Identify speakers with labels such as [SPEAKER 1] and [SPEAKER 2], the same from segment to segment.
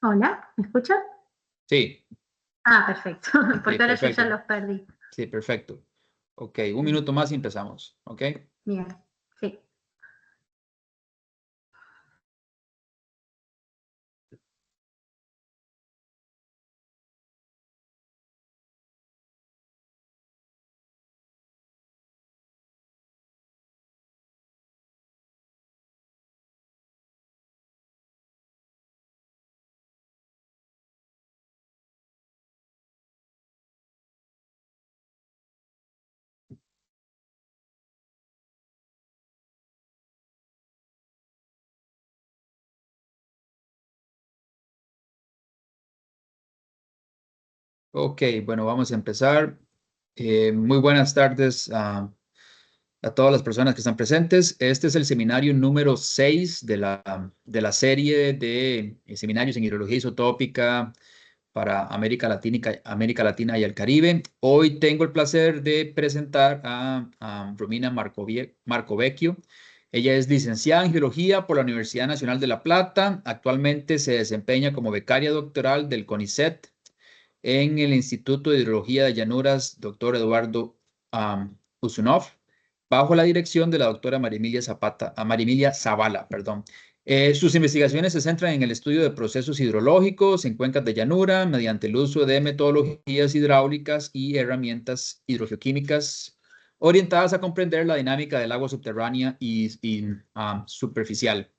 [SPEAKER 1] Hola, ¿me escuchas?
[SPEAKER 2] Sí,
[SPEAKER 1] Ah, perfecto,
[SPEAKER 2] sí,
[SPEAKER 1] porque ahora yo ya
[SPEAKER 2] perfecto.
[SPEAKER 1] los perdí.
[SPEAKER 2] Sí, perfecto. Ok, un minuto más y empezamos. Ok.
[SPEAKER 1] Bien, sí.
[SPEAKER 2] Ok, bueno, vamos a empezar. Muy buenas tardes a todas las personas que están presentes. Este es el seminario número 6 de la serie de seminarios en hidrología isotópica para América Latina y el Caribe. Hoy tengo el placer de presentar a Romina Marcovecchio. Ella es licenciada en Geología por la Universidad Nacional de La Plata. Actualmente se desempeña como becaria doctoral del CONICET en el Instituto de Hidrología de Llanuras, doctor Eduardo Usunov, bajo la dirección de la doctora María Emilia Zavala, perdón. Sus investigaciones se centran en el estudio de procesos hidrológicos en cuencas de llanura mediante el uso de metodologías hidráulicas y herramientas hidrogeoquímicas orientadas a comprender la dinámica del agua subterránea y superficial.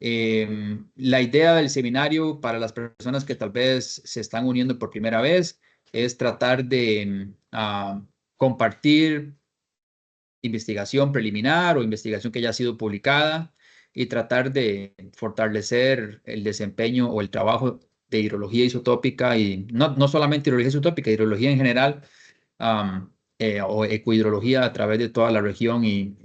[SPEAKER 2] La idea del seminario para las personas que tal vez se están uniendo por primera vez es tratar de compartir investigación preliminar o investigación que ya ha sido publicada y tratar de fortalecer el desempeño o el trabajo de hidrología isotópica y no solamente hidrología isotópica, hidrología en general, o ecohidrología a través de toda la región y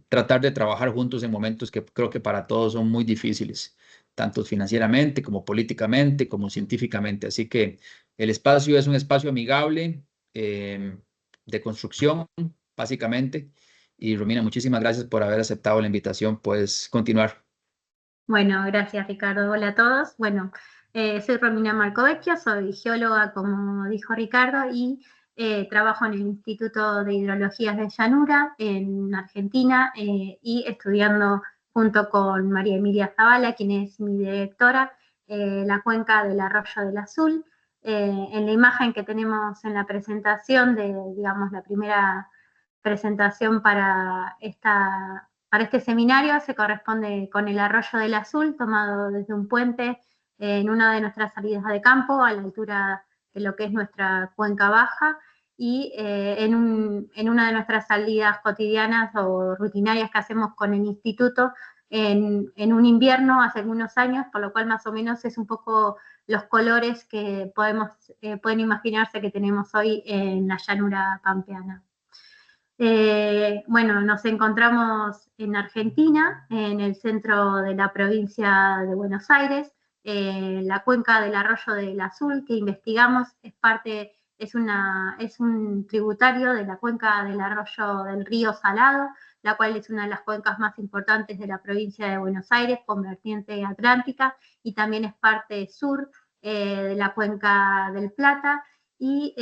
[SPEAKER 2] tratar de trabajar juntos en momentos que creo que para todos son muy difíciles, tanto financieramente como políticamente, como científicamente. Así que el espacio es un espacio amigable, de construcción, básicamente. Y Romina, muchísimas gracias por haber aceptado la invitación. Puedes continuar.
[SPEAKER 1] Bueno, gracias Ricardo. Hola a todos. Bueno, soy Romina Marcovecchio, soy geóloga, como dijo Ricardo, y trabajo en el Instituto de Hidrologías de Llanura, en Argentina, y estudiando junto con María Emilia Zavala, quien es mi directora, la cuenca del Arroyo del Azul. En la imagen que tenemos en la presentación de, digamos, la primera presentación para este seminario se corresponde con el Arroyo del Azul, tomado desde un puente en una de nuestras salidas de campo, a la altura de lo que es nuestra cuenca baja, y en una de nuestras salidas cotidianas o rutinarias que hacemos con el instituto en un invierno hace algunos años, por lo cual más o menos es un poco los colores que pueden imaginarse que tenemos hoy en la llanura pampeana. Bueno, nos encontramos en Argentina, en el centro de la provincia de Buenos Aires. La cuenca del Arroyo del Azul que investigamos es un tributario de la cuenca del Arroyo del Río Salado, la cual es una de las cuencas más importantes de la provincia de Buenos Aires, con vertiente atlántica, y también es parte sur de la cuenca del Plata. Y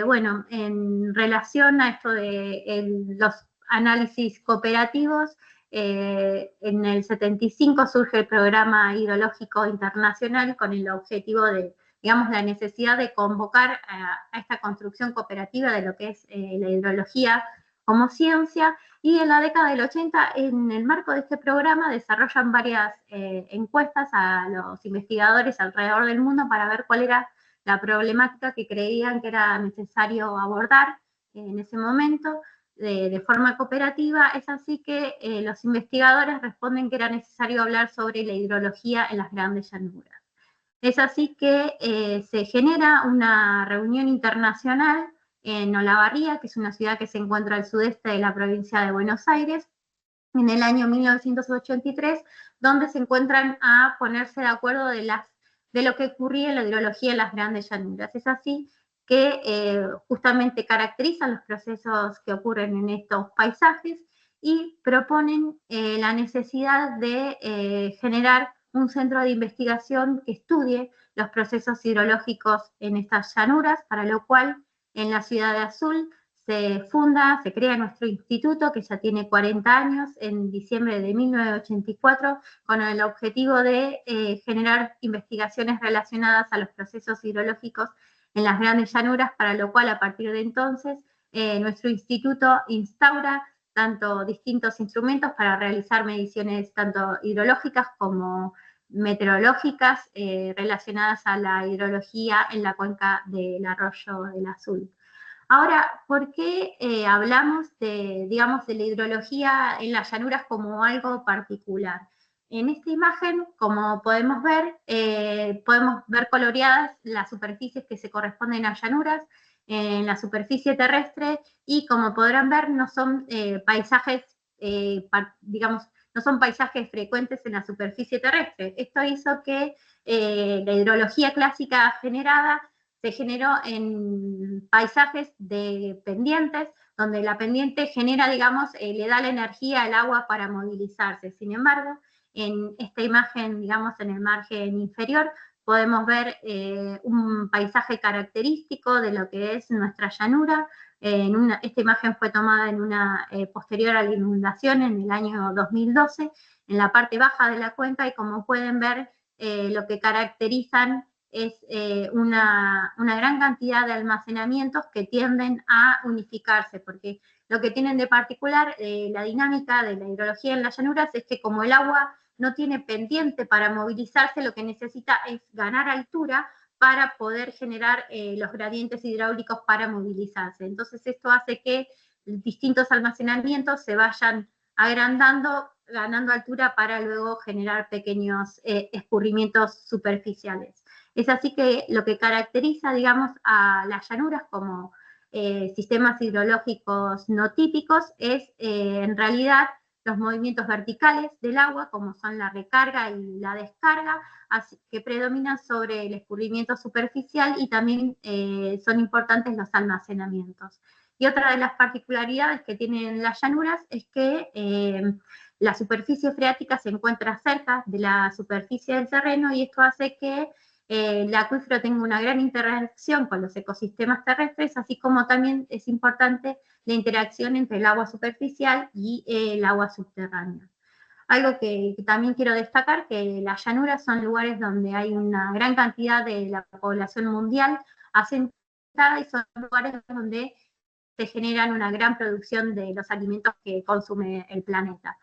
[SPEAKER 1] bueno, en relación a esto de los análisis cooperativos, en el 75 surge el Programa Hidrológico Internacional con el objetivo de, digamos, la necesidad de convocar a esta construcción cooperativa de lo que es la hidrología como ciencia. Y en la década del 80, en el marco de este programa, desarrollan varias encuestas a los investigadores alrededor del mundo para ver cuál era la problemática que creían que era necesario abordar en ese momento de forma cooperativa. Es así que los investigadores responden que era necesario hablar sobre la hidrología en las grandes llanuras. Es así que se genera una reunión internacional en Olavarría, que es una ciudad que se encuentra al sudeste de la provincia de Buenos Aires, en el año 1983, donde se encuentran a ponerse de acuerdo de lo que ocurría en la hidrología en las grandes llanuras. Es así que justamente caracterizan los procesos que ocurren en estos paisajes y proponen la necesidad de generar un centro de investigación que estudie los procesos hidrológicos en estas llanuras, para lo cual en la ciudad de Azul se crea nuestro instituto, que ya tiene 40 años, en diciembre de 1984, con el objetivo de generar investigaciones relacionadas a los procesos hidrológicos en las grandes llanuras, para lo cual a partir de entonces nuestro instituto instaura tanto distintos instrumentos para realizar mediciones tanto hidrológicas como meteorológicas relacionadas a la hidrología en la cuenca del arroyo del Azul. Ahora, ¿por qué hablamos de, digamos, de la hidrología en las llanuras como algo particular? En esta imagen, como podemos ver coloreadas las superficies que se corresponden a llanuras en la superficie terrestre, y como podrán ver, no son paisajes, digamos, no son paisajes frecuentes en la superficie terrestre. Esto hizo que la hidrología clásica generada se generó en paisajes de pendientes, donde la pendiente genera, digamos, le da la energía al agua para movilizarse. Sin embargo, en esta imagen, digamos, en el margen inferior, podemos ver un paisaje característico de lo que es nuestra llanura. Esta imagen fue tomada en una posterior a la inundación en el año 2012, en la parte baja de la cuenca, y como pueden ver, lo que caracterizan es una gran cantidad de almacenamientos que tienden a unificarse, porque lo que tienen de particular la dinámica de la hidrología en las llanuras es que como el agua no tiene pendiente para movilizarse, lo que necesita es ganar altura para poder generar los gradientes hidráulicos para movilizarse. Entonces esto hace que distintos almacenamientos se vayan agrandando, ganando altura para luego generar pequeños escurrimientos superficiales. Es así que lo que caracteriza, digamos, a las llanuras como sistemas hidrológicos no típicos es en realidad los movimientos verticales del agua, como son la recarga y la descarga, que predominan sobre el escurrimiento superficial, y también son importantes los almacenamientos. Y otra de las particularidades que tienen las llanuras es que la superficie freática se encuentra cerca de la superficie del terreno, y esto hace que el acuífero tenga una gran interacción con los ecosistemas terrestres, así como también es importante la interacción entre el agua superficial y el agua subterránea. Algo que también quiero destacar, que las llanuras son lugares donde hay una gran cantidad de la población mundial asentada, y son lugares donde se generan una gran producción de los alimentos que consume el planeta.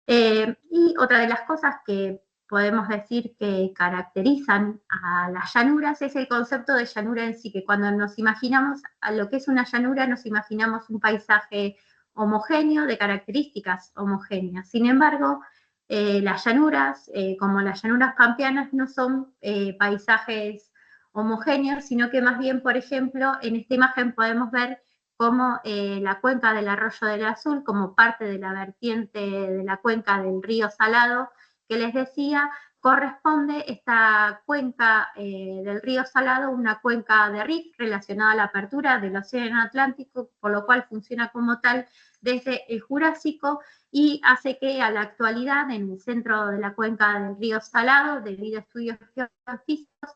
[SPEAKER 1] Y otra de las cosas que podemos decir que caracterizan a las llanuras es el concepto de llanura en sí, que cuando nos imaginamos a lo que es una llanura, nos imaginamos un paisaje homogéneo, de características homogéneas. Sin embargo, las llanuras, como las llanuras pampeanas, no son paisajes homogéneos, sino que más bien, por ejemplo, en esta imagen podemos ver como la cuenca del arroyo del Azul, como parte de la vertiente de la cuenca del río Salado que les decía, corresponde esta cuenca del río Salado, una cuenca de rift relacionada a la apertura del océano Atlántico, por lo cual funciona como tal desde el Jurásico, y hace que a la actualidad en el centro de la cuenca del río Salado, debido a estudios geofísicos,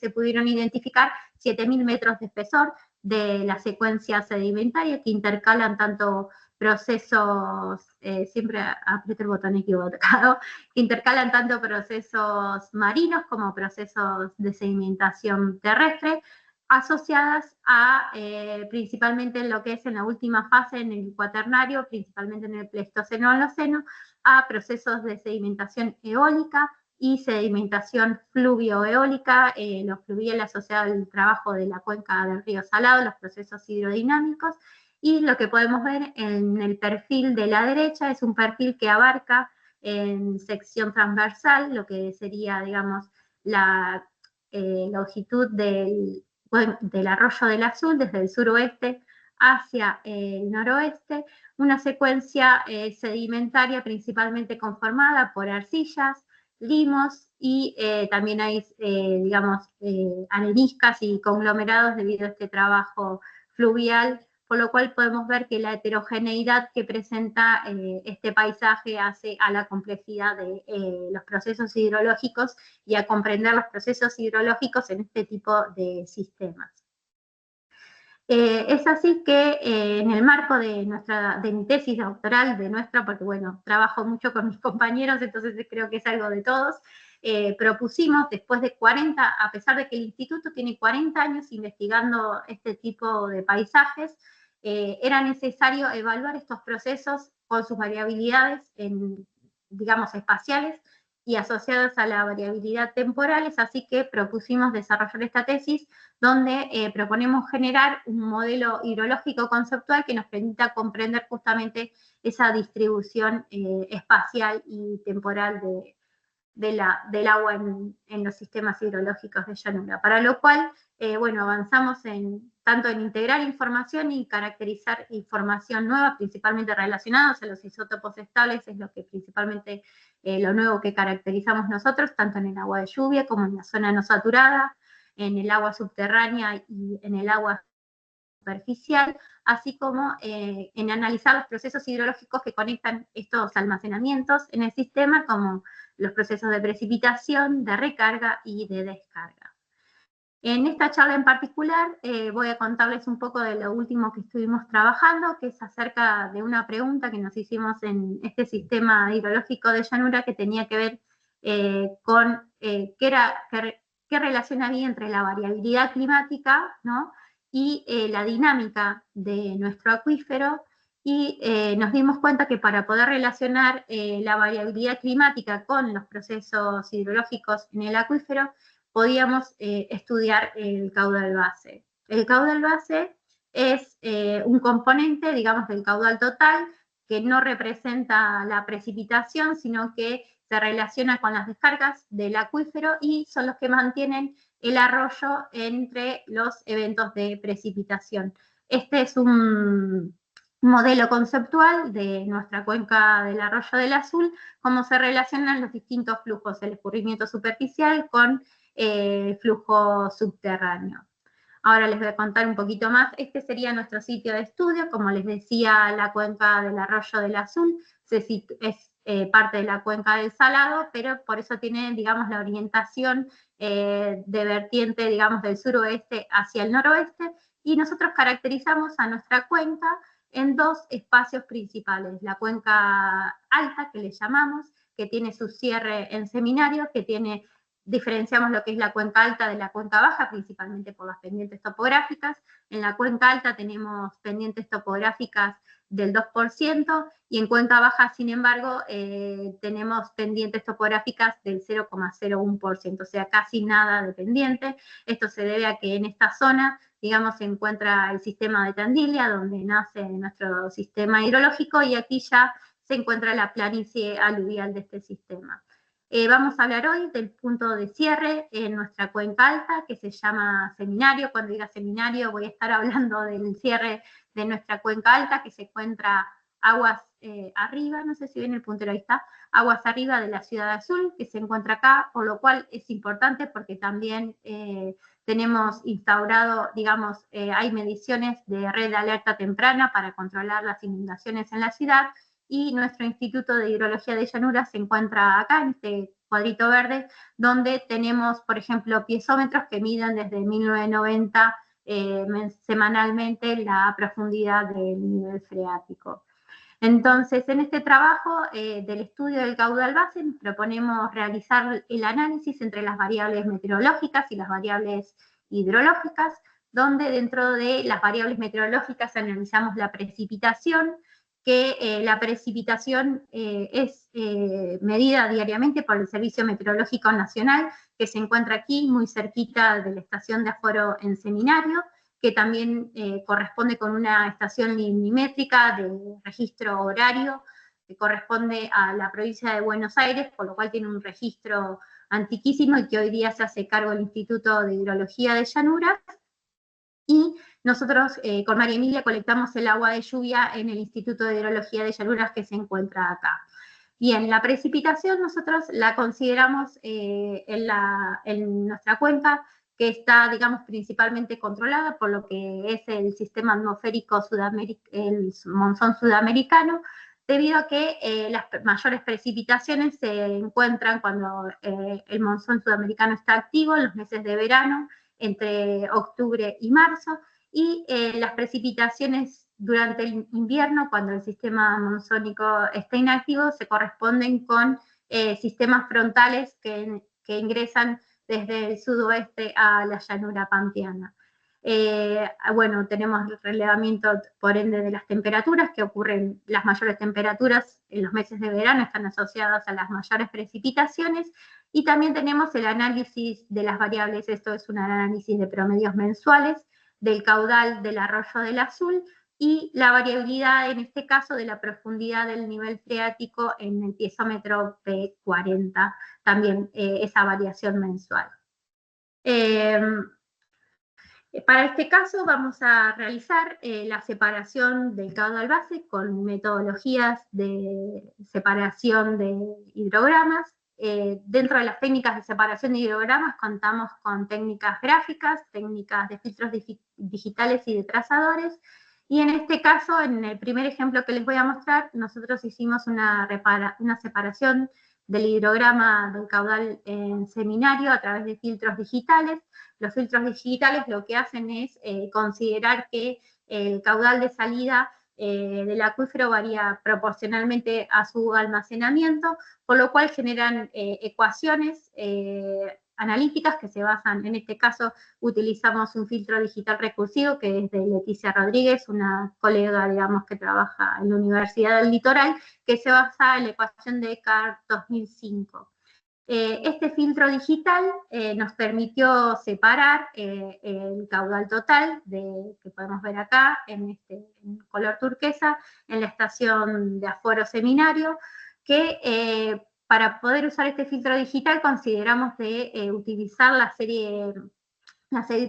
[SPEAKER 1] se pudieron identificar 7.000 metros de espesor de la secuencia sedimentaria, que intercalan tanto procesos, siempre aprieto el botón equivocado, que intercalan tanto procesos marinos como procesos de sedimentación terrestre, asociadas a principalmente en lo que es en la última fase, en el cuaternario, principalmente en el Pleistoceno-Holoceno, a procesos de sedimentación eólica y sedimentación fluvio-eólica, los fluviales asociados al trabajo de la cuenca del río Salado, los procesos hidrodinámicos. Y lo que podemos ver en el perfil de la derecha es un perfil que abarca en sección transversal lo que sería, digamos, la longitud del arroyo del Azul, desde el suroeste hacia el noroeste, una secuencia sedimentaria principalmente conformada por arcillas, limos, y también hay, digamos, areniscas y conglomerados debido a este trabajo fluvial por lo cual podemos ver que la heterogeneidad que presenta este paisaje hace a la complejidad de los procesos hidrológicos y a comprender los procesos hidrológicos en este tipo de sistemas. Es así que en el marco de mi tesis doctoral, porque bueno, trabajo mucho con mis compañeros, entonces creo que es algo de todos, propusimos después de 40, a pesar de que el instituto tiene 40 años investigando este tipo de paisajes, era necesario evaluar estos procesos con sus variabilidades, digamos, espaciales, y asociadas a la variabilidad temporales, así que propusimos desarrollar esta tesis donde proponemos generar un modelo hidrológico conceptual que nos permita comprender justamente esa distribución espacial y temporal del agua en los sistemas hidrológicos de llanura, para lo cual, bueno, avanzamos tanto en integrar información y caracterizar información nueva, principalmente relacionados a los isótopos estables, es lo que principalmente lo nuevo que caracterizamos nosotros, tanto en el agua de lluvia como en la zona no saturada, en el agua subterránea y en el agua superficial, así como en analizar los procesos hidrológicos que conectan estos almacenamientos en el sistema, como los procesos de precipitación, de recarga y de descarga. En esta charla en particular voy a contarles un poco de lo último que estuvimos trabajando, que es acerca de una pregunta que nos hicimos en este sistema hidrológico de llanura que tenía que ver con qué relación había entre la variabilidad climática, ¿no?, y la dinámica de nuestro acuífero, y nos dimos cuenta que para poder relacionar la variabilidad climática con los procesos hidrológicos en el acuífero, podíamos estudiar el caudal base. El caudal base es un componente, digamos, del caudal total, que no representa la precipitación, sino que se relaciona con las descargas del acuífero y son los que mantienen el arroyo entre los eventos de precipitación. Este es un modelo conceptual de nuestra cuenca del arroyo del Azul, cómo se relacionan los distintos flujos, el escurrimiento superficial con flujo subterráneo. Ahora les voy a contar un poquito más. Este sería nuestro sitio de estudio. Como les decía, la cuenca del arroyo del Azul es parte de la cuenca del Salado, pero por eso tiene, digamos, la orientación de vertiente, digamos, del suroeste hacia el noroeste, y nosotros caracterizamos a nuestra cuenca en dos espacios principales. La cuenca alta, que le llamamos, que tiene su cierre en Seminario, diferenciamos lo que es la cuenca alta de la cuenca baja, principalmente por las pendientes topográficas. En la cuenca alta tenemos pendientes topográficas del 2%, y en cuenca baja, sin embargo, tenemos pendientes topográficas del 0,01%, o sea, casi nada de pendiente. Esto se debe a que en esta zona, digamos, se encuentra el sistema de Tandilia, donde nace nuestro sistema hidrológico, y aquí ya se encuentra la planicie aluvial de este sistema. Vamos a hablar hoy del punto de cierre en nuestra cuenca alta, que se llama Seminario. Cuando diga Seminario voy a estar hablando del cierre de nuestra cuenca alta, que se encuentra aguas arriba, no sé si ven el puntero, ahí está, aguas arriba de la Ciudad Azul, que se encuentra acá, por lo cual es importante porque también tenemos instaurado, digamos, hay mediciones de red de alerta temprana para controlar las inundaciones en la ciudad, y nuestro Instituto de Hidrología de Llanura se encuentra acá, en este cuadrito verde, donde tenemos, por ejemplo, piezómetros que miden desde 1990 semanalmente la profundidad del nivel freático. Entonces, en este trabajo del estudio del caudal base, proponemos realizar el análisis entre las variables meteorológicas y las variables hidrológicas, donde dentro de las variables meteorológicas analizamos la precipitación, que la precipitación es medida diariamente por el Servicio Meteorológico Nacional, que se encuentra aquí muy cerquita de la estación de aforo en Seminario, que también corresponde con una estación limnimétrica de registro horario, que corresponde a la provincia de Buenos Aires, por lo cual tiene un registro antiquísimo y que hoy día se hace cargo del Instituto de Hidrología de Llanuras. Y nosotros con María Emilia colectamos el agua de lluvia en el Instituto de Hidrología de Llanuras, que se encuentra acá. Bien, la precipitación nosotros la consideramos en nuestra cuenca, que está, digamos, principalmente controlada por lo que es el sistema atmosférico el monzón sudamericano, debido a que las mayores precipitaciones se encuentran cuando el monzón sudamericano está activo en los meses de verano, entre octubre y marzo, y las precipitaciones durante el invierno, cuando el sistema monzónico está inactivo, se corresponden con sistemas frontales que ingresan desde el sudoeste a la llanura pampeana. Bueno, tenemos el relevamiento, por ende, de las temperaturas, que ocurren, las mayores temperaturas en los meses de verano están asociadas a las mayores precipitaciones, y también tenemos el análisis de las variables, esto es un análisis de promedios mensuales del caudal del arroyo del Azul, y la variabilidad, en este caso, de la profundidad del nivel freático en el piezómetro P40, también esa variación mensual. Para este caso vamos a realizar la separación del caudal base con metodologías de separación de hidrogramas. Dentro de las técnicas de separación de hidrogramas contamos con técnicas gráficas, técnicas de filtros digitales y de trazadores. Y en este caso, en el primer ejemplo que les voy a mostrar, nosotros hicimos una separación del hidrograma del caudal en seminario a través de filtros digitales. Los filtros digitales lo que hacen es considerar que el caudal de salida del acuífero varía proporcionalmente a su almacenamiento, por lo cual generan ecuaciones analíticas que se basan, en este caso utilizamos un filtro digital recursivo que es de Leticia Rodríguez, una colega, digamos, que trabaja en la Universidad del Litoral, que se basa en la ecuación de Cart 2005. Este filtro digital nos permitió separar el caudal total, que podemos ver acá en color turquesa, en la estación de aforo seminario, que para poder usar este filtro digital consideramos de utilizar la serie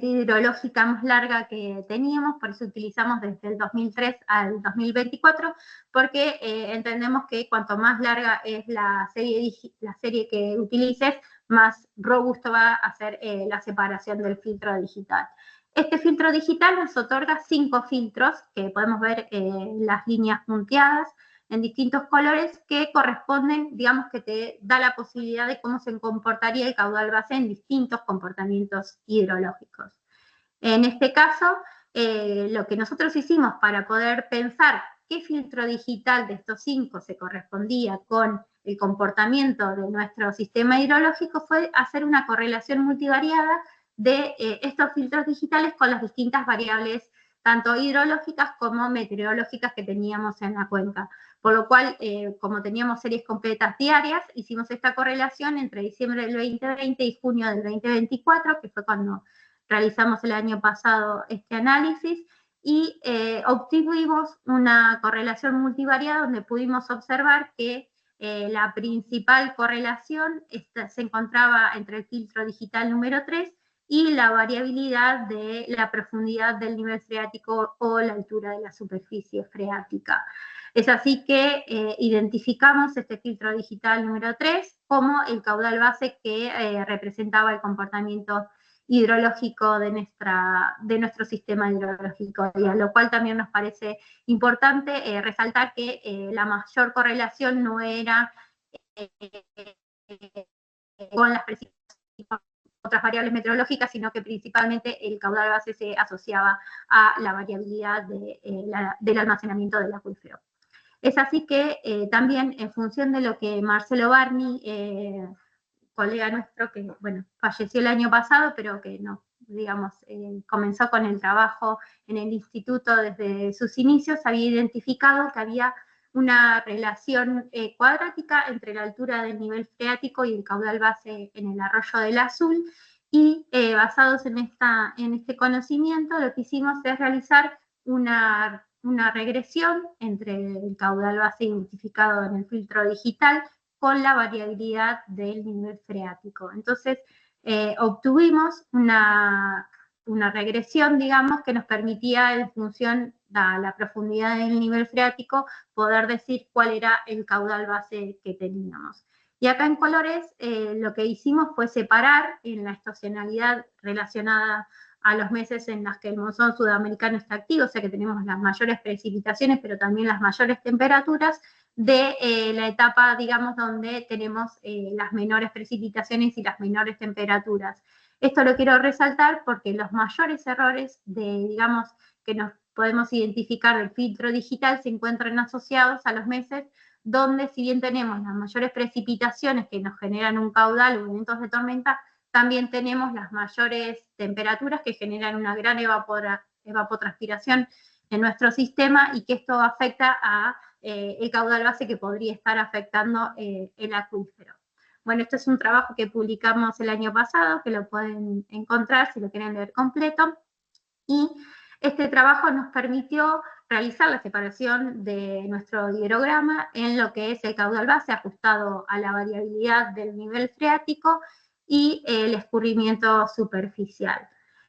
[SPEAKER 1] hidrológica más larga que teníamos, por eso utilizamos desde el 2003 al 2024, porque entendemos que cuanto más larga es la serie que utilices, más robusto va a ser la separación del filtro digital. Este filtro digital nos otorga 5 filtros, que podemos ver las líneas punteadas, en distintos colores, que corresponden, digamos, que te da la posibilidad de cómo se comportaría el caudal base en distintos comportamientos hidrológicos. En este caso, lo que nosotros hicimos para poder pensar qué filtro digital de estos 5 se correspondía con el comportamiento de nuestro sistema hidrológico fue hacer una correlación multivariada de estos filtros digitales con las distintas variables, tanto hidrológicas como meteorológicas que teníamos en la cuenca. Por lo cual, como teníamos series completas diarias, hicimos esta correlación entre diciembre del 2020 y junio del 2024, que fue cuando realizamos el año pasado este análisis, y obtuvimos una correlación multivariada donde pudimos observar que la principal correlación se encontraba entre el filtro digital número 3 y la variabilidad de la profundidad del nivel freático o la altura de la superficie freática. Es así que identificamos este filtro digital número 3 como el caudal base que representaba el comportamiento hidrológico de nuestro sistema hidrológico, y a lo cual también nos parece importante resaltar que la mayor correlación no era con las otras variables meteorológicas, sino que principalmente el caudal base se asociaba a la variabilidad del almacenamiento del acuífero. Es así que también en función de lo que Marcelo Barni, colega nuestro que, bueno, falleció el año pasado, pero que no, digamos, comenzó con el trabajo en el instituto desde sus inicios, había identificado que había una relación cuadrática entre la altura del nivel freático y el caudal base en el arroyo del Azul, y basados en este conocimiento, lo que hicimos es realizar una regresión entre el caudal base identificado en el filtro digital con la variabilidad del nivel freático. Entonces, obtuvimos una regresión, digamos, que nos permitía, en función de la profundidad del nivel freático, poder decir cuál era el caudal base que teníamos. Y acá en colores lo que hicimos fue separar en la estacionalidad relacionada a los meses en los que el monzón sudamericano está activo, o sea que tenemos las mayores precipitaciones, pero también las mayores temperaturas, de la etapa, digamos, donde tenemos las menores precipitaciones y las menores temperaturas. Esto lo quiero resaltar porque los mayores errores digamos, que nos podemos identificar del filtro digital se encuentran asociados a los meses donde, si bien tenemos las mayores precipitaciones que nos generan un caudal o eventos de tormenta, también tenemos las mayores temperaturas que generan una gran evapotranspiración en nuestro sistema, y que esto afecta a el caudal base que podría estar afectando el acuífero. Bueno, este es un trabajo que publicamos el año pasado, que lo pueden encontrar si lo quieren leer completo, y este trabajo nos permitió realizar la separación de nuestro hidrograma en lo que es el caudal base ajustado a la variabilidad del nivel freático y el escurrimiento superficial.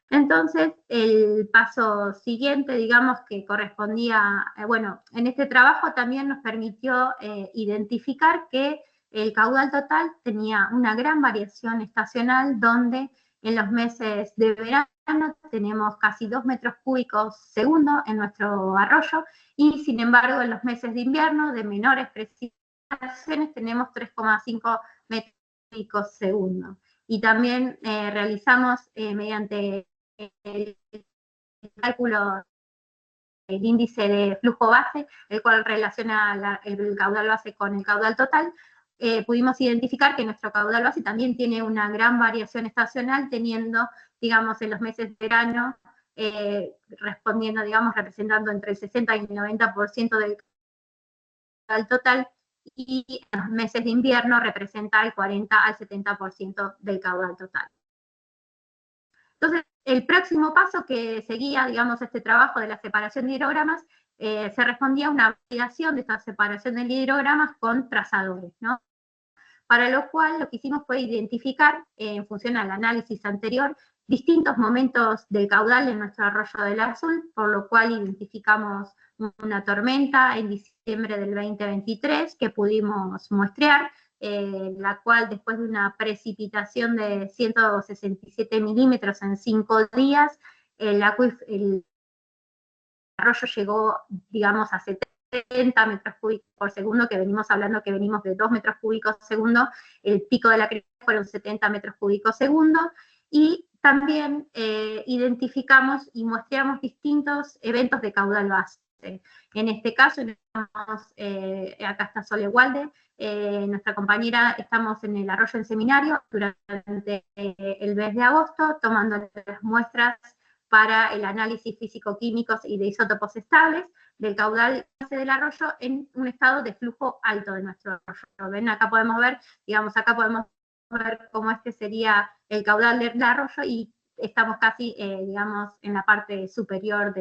[SPEAKER 1] Entonces, el paso siguiente, digamos, que correspondía, bueno, en este trabajo también nos permitió identificar que el caudal total tenía una gran variación estacional, donde en los meses de verano tenemos casi 2 metros cúbicos segundo en nuestro arroyo, y sin embargo en los meses de invierno, de menores precipitaciones, tenemos 3,5 metros cúbicos segundo. Y también realizamos mediante el cálculo del índice de flujo base, el cual relaciona el caudal base con el caudal total, pudimos identificar que nuestro caudal base también tiene una gran variación estacional, teniendo, digamos, en los meses de verano, respondiendo, digamos, representando entre el 60 y el 90% del caudal total, y en los meses de invierno representa el 40 al 70% del caudal total. Entonces, el próximo paso que seguía, digamos, este trabajo de la separación de hidrogramas, se respondía a una validación de esta separación de hidrogramas con trazadores, ¿no? Para lo cual lo que hicimos fue identificar, en función al análisis anterior, distintos momentos del caudal en nuestro arroyo del Azul, por lo cual identificamos una tormenta en diciembre del 2023 que pudimos muestrear, la cual, después de una precipitación de 167 milímetros en 5 días, el arroyo llegó, digamos, a 70 metros cúbicos por segundo, que venimos hablando que venimos de 2 metros cúbicos segundo, el pico de la cresta fueron 70 metros cúbicos segundo, y también identificamos y muestreamos distintos eventos de caudal base. En este caso, acá está Sole Walde, nuestra compañera, estamos en el arroyo en Seminario durante el mes de agosto, tomando las muestras para el análisis físico-químicos y de isótopos estables del caudal base del arroyo en un estado de flujo alto de nuestro arroyo. ¿Ven? Acá podemos ver, digamos, acá podemos ver cómo este sería el caudal del arroyo, y estamos casi, digamos, en la parte superior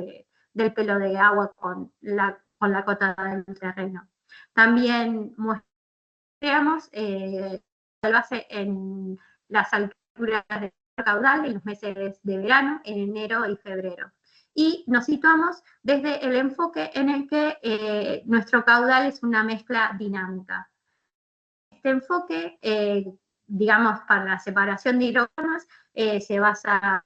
[SPEAKER 1] del pelo de agua con la cota del terreno. También muestreamos el base en las alturas del caudal en los meses de verano, en enero y febrero. Y nos situamos desde el enfoque en el que nuestro caudal es una mezcla dinámica. Este enfoque, digamos, para la separación de hidrogramas, se basa,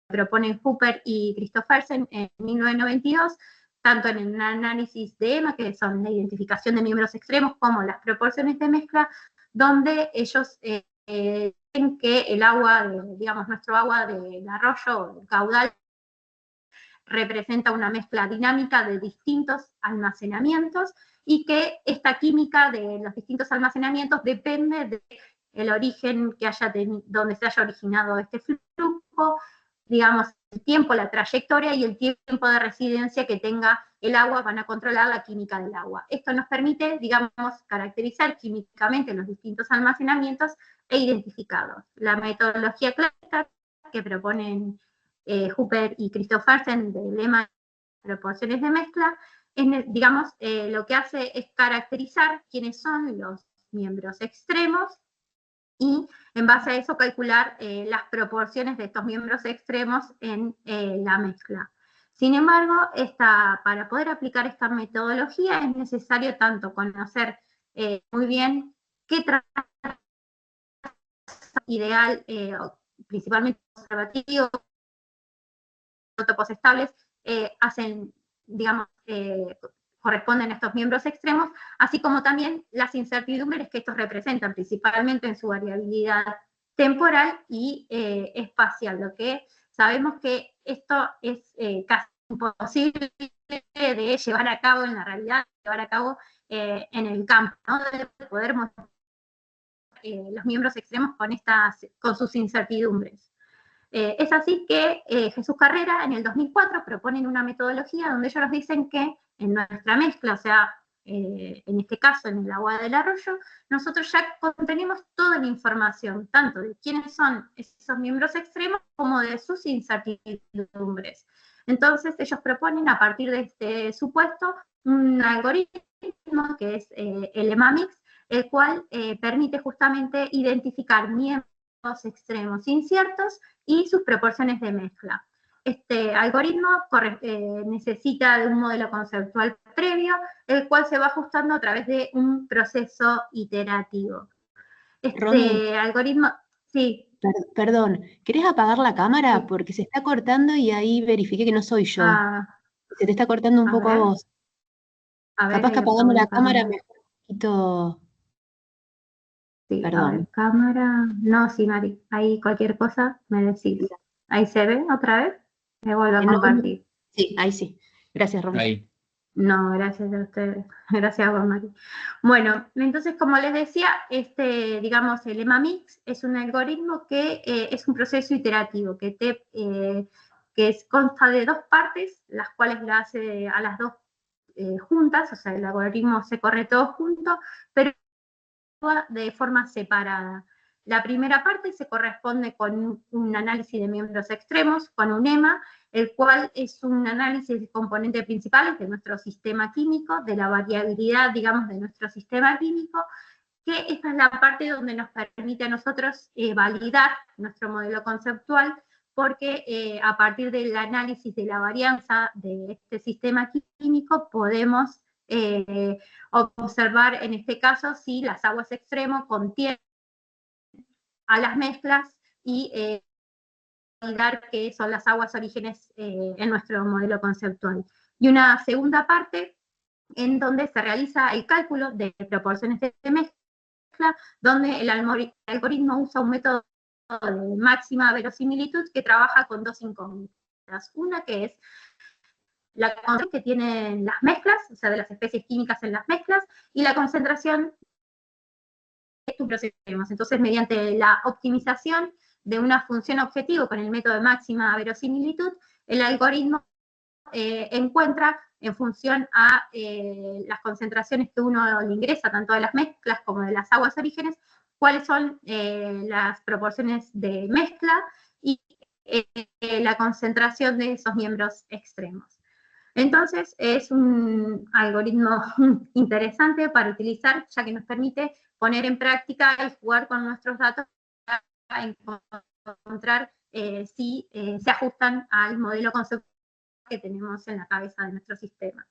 [SPEAKER 1] proponen Hooper y Christophersen en 1992, tanto en el análisis de EMA, que son la identificación de miembros extremos, como las proporciones de mezcla, donde ellos ven que el agua, digamos, nuestro agua del arroyo, el caudal, representa una mezcla dinámica de distintos almacenamientos, y que esta química de los distintos almacenamientos depende del origen que haya donde se haya originado este flujo, digamos, el tiempo, la trayectoria y el tiempo de residencia que tenga el agua van a controlar la química del agua. Esto nos permite, digamos, caracterizar químicamente los distintos almacenamientos e identificarlos. La metodología clásica que proponen Hooper y Christophersen del lema de proporciones de mezcla, digamos, lo que hace es caracterizar quiénes son los miembros extremos, y en base a eso calcular las proporciones de estos miembros extremos en la mezcla. Sin embargo, para poder aplicar esta metodología es necesario tanto conocer muy bien qué ideal, principalmente conservativos, isótopos estables, hacen, digamos, corresponden a estos miembros extremos, así como también las incertidumbres que estos representan, principalmente en su variabilidad temporal y espacial, lo que sabemos que esto es casi imposible de llevar a cabo en la realidad, llevar a cabo en el campo, ¿no? De poder mostrar los miembros extremos con sus incertidumbres. Es así que Jesús Carrera en el 2004 proponen una metodología donde ellos nos dicen que en nuestra mezcla, o sea, en este caso en el agua del arroyo, nosotros ya contenemos toda la información, tanto de quiénes son esos miembros extremos como de sus incertidumbres. Entonces ellos proponen a partir de este supuesto un algoritmo que es el EMAMIX, el cual permite justamente identificar miembros extremos inciertos y sus proporciones de mezcla. Este algoritmo necesita de un modelo conceptual previo, el cual se va ajustando a través de un proceso iterativo.
[SPEAKER 3] Romy,
[SPEAKER 1] Algoritmo, sí.
[SPEAKER 3] Perdón, ¿querés apagar la cámara? Porque se está cortando y ahí verifiqué que no soy yo. Se te está cortando un poco a vos. Capaz que apagando la cámara mejor un poquito.
[SPEAKER 1] Sí,
[SPEAKER 3] perdón.
[SPEAKER 1] a ver, cámara. No, sí, Mari, ahí cualquier cosa me decís. ¿Ahí se ve otra vez? Me vuelvo a compartir.
[SPEAKER 3] Sí, ahí sí. Gracias, Romy.
[SPEAKER 2] Ahí.
[SPEAKER 1] No, gracias a ustedes. Gracias a vos, Mari. Bueno, entonces, como les decía, digamos, el EMAMIX es un algoritmo que es un proceso iterativo, que consta de dos partes, las cuales la hace a las dos juntas, o sea, el algoritmo se corre todo junto, pero de forma separada. La primera parte se corresponde con un análisis de miembros extremos, con un EMA, el cual es un análisis de componentes principales de nuestro sistema químico, de la variabilidad, digamos, de nuestro sistema químico, que esta es la parte donde nos permite a nosotros validar nuestro modelo conceptual, porque a partir del análisis de la varianza de este sistema químico podemos observar en este caso si las aguas extremos contienen a las mezclas y validar que son las aguas orígenes en nuestro modelo conceptual. Y una segunda parte en donde se realiza el cálculo de proporciones de mezcla, donde el algoritmo usa un método de máxima verosimilitud que trabaja con dos incógnitas. Una que es la concentración que tienen las mezclas, o sea, de las especies químicas en las mezclas, y la concentración de estos procesos. Entonces, mediante la optimización de una función objetivo con el método de máxima verosimilitud, el algoritmo encuentra en función a las concentraciones que uno le ingresa, tanto de las mezclas como de las aguas orígenes, cuáles son las proporciones de mezcla y la concentración de esos miembros extremos. Entonces, es un algoritmo interesante para utilizar, ya que nos permite poner en práctica y jugar con nuestros datos para encontrar si se ajustan al modelo conceptual que tenemos en la cabeza de nuestro sistema.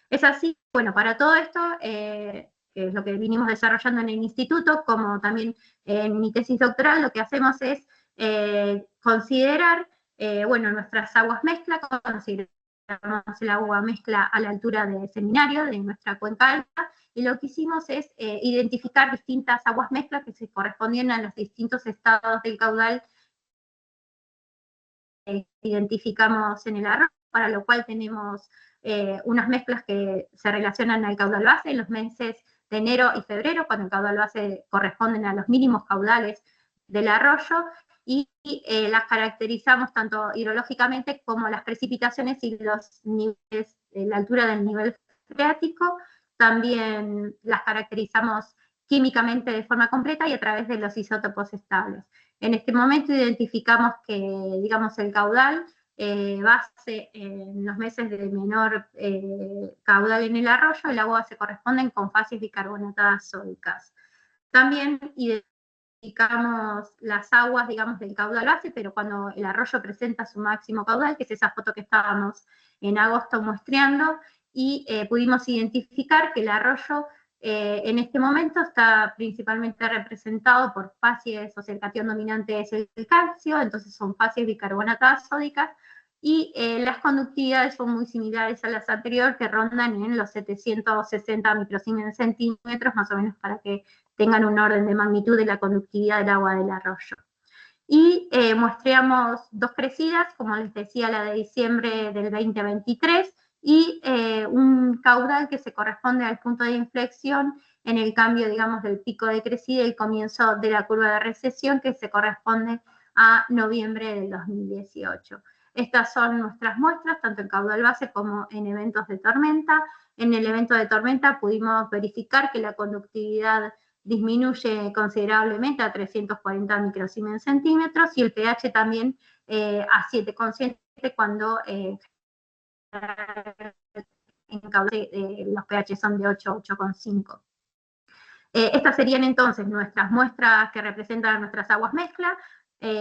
[SPEAKER 1] Es así, bueno, para todo esto, que es lo que vinimos desarrollando en el instituto, como también en mi tesis doctoral, lo que hacemos es considerar, bueno, nuestras aguas mezcla, consideramos el agua mezcla a la altura del seminario, de nuestra cuenca alta, y lo que hicimos es identificar distintas aguas mezclas que se correspondían a los distintos estados del caudal que identificamos en el arroyo, para lo cual tenemos unas mezclas que se relacionan al caudal base en los meses de enero y febrero, cuando el caudal base corresponden a los mínimos caudales del arroyo, y las caracterizamos tanto hidrológicamente como las precipitaciones y los niveles, la altura del nivel freático. También las caracterizamos químicamente de forma completa y a través de los isótopos estables. En este momento identificamos que, digamos, el caudal base en los meses de menor caudal en el arroyo, el agua se corresponden con fases bicarbonatadas sódicas. También identificamos las aguas, digamos, del caudal base, pero cuando el arroyo presenta su máximo caudal, que es esa foto que estábamos en agosto muestreando, y pudimos identificar que el arroyo en este momento está principalmente representado por facies, o sea, el catión dominante es el calcio, entonces son facies bicarbonatadas sódicas, y las conductividades son muy similares a las anteriores, que rondan en los 760 microsiemens centímetros, más o menos, para que tengan un orden de magnitud de la conductividad del agua del arroyo. Y muestreamos dos crecidas, como les decía, la de diciembre del 2023, y un caudal que se corresponde al punto de inflexión en el cambio, digamos, del pico de crecida y el comienzo de la curva de recesión, que se corresponde a noviembre del 2018. Estas son nuestras muestras, tanto en caudal base como en eventos de tormenta. En el evento de tormenta pudimos verificar que la conductividad disminuye considerablemente a 340 microsiemens centímetros, y el pH también a 7,7 cuando en caudal los pH son de 8, 8,5. Estas serían entonces nuestras muestras que representan nuestras aguas mezcla.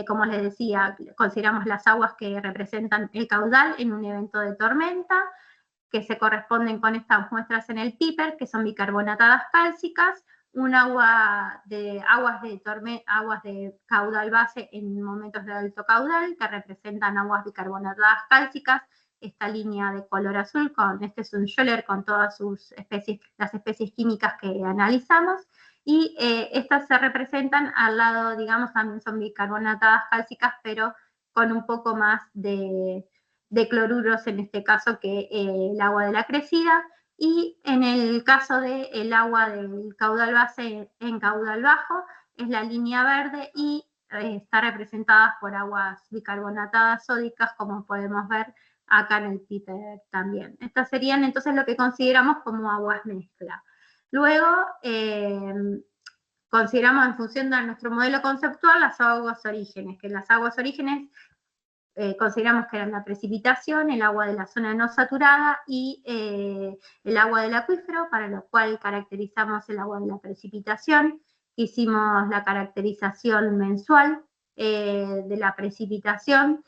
[SPEAKER 1] Como les decía, consideramos las aguas que representan el caudal en un evento de tormenta, que se corresponden con estas muestras en el PIPER, que son bicarbonatadas cálcicas, un aguas de caudal base en momentos de alto caudal, que representan aguas bicarbonatadas cálcicas, esta línea de color azul, este es un Scholler con todas sus especies, las especies químicas que analizamos, y estas se representan al lado, digamos, también son bicarbonatadas cálcicas, pero con un poco más de cloruros en este caso que el agua de la crecida, y en el caso del agua del caudal base en caudal bajo es la línea verde, y está representada por aguas bicarbonatadas sódicas, como podemos ver acá en el PIPER también. Estas serían entonces lo que consideramos como aguas mezcla. Luego, consideramos en función de nuestro modelo conceptual las aguas orígenes, que las aguas orígenes consideramos que eran la precipitación, el agua de la zona no saturada y el agua del acuífero, para lo cual caracterizamos el agua de la precipitación. Hicimos la caracterización mensual de la precipitación.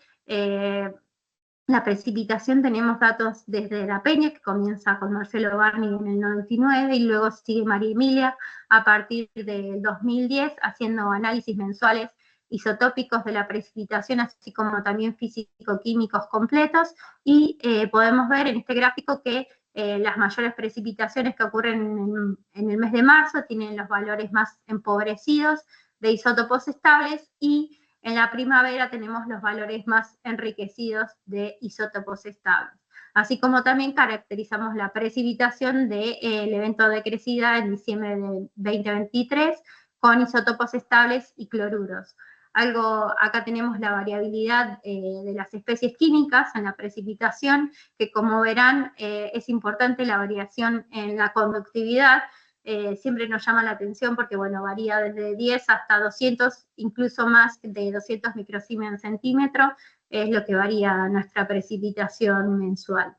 [SPEAKER 1] La precipitación tenemos datos desde la Peña, que comienza con Marcelo Barni en el 99, y luego sigue María Emilia a partir del 2010, haciendo análisis mensuales isotópicos de la precipitación, así como también físico-químicos completos, y podemos ver en este gráfico que las mayores precipitaciones que ocurren en el mes de marzo tienen los valores más empobrecidos de isótopos estables, y en la primavera tenemos los valores más enriquecidos de isótopos estables. Así como también caracterizamos la precipitación del evento de crecida en diciembre del 2023 con isótopos estables y cloruros. Acá tenemos la variabilidad de las especies químicas en la precipitación, que como verán es importante la variación en la conductividad. Siempre nos llama la atención porque, bueno, varía desde 10 hasta 200, incluso más de 200 microsiemens centímetros, es lo que varía nuestra precipitación mensual.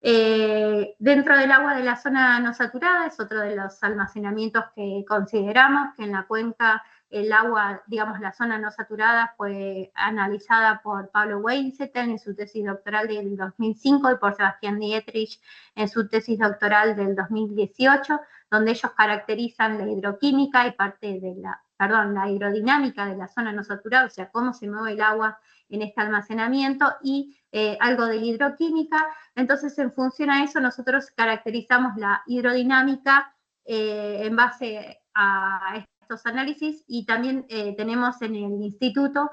[SPEAKER 1] Dentro del agua de la zona no saturada es otro de los almacenamientos que consideramos, que en la cuenca el agua, digamos, la zona no saturada fue analizada por Pablo Weinzettel en su tesis doctoral del 2005 y por Sebastián Dietrich en su tesis doctoral del 2018, donde ellos caracterizan la hidroquímica y parte de la hidrodinámica de la zona no saturada, o sea, cómo se mueve el agua en este almacenamiento, y algo de la hidroquímica. Entonces, en función a eso, nosotros caracterizamos la hidrodinámica en base a estos análisis, y también tenemos en el instituto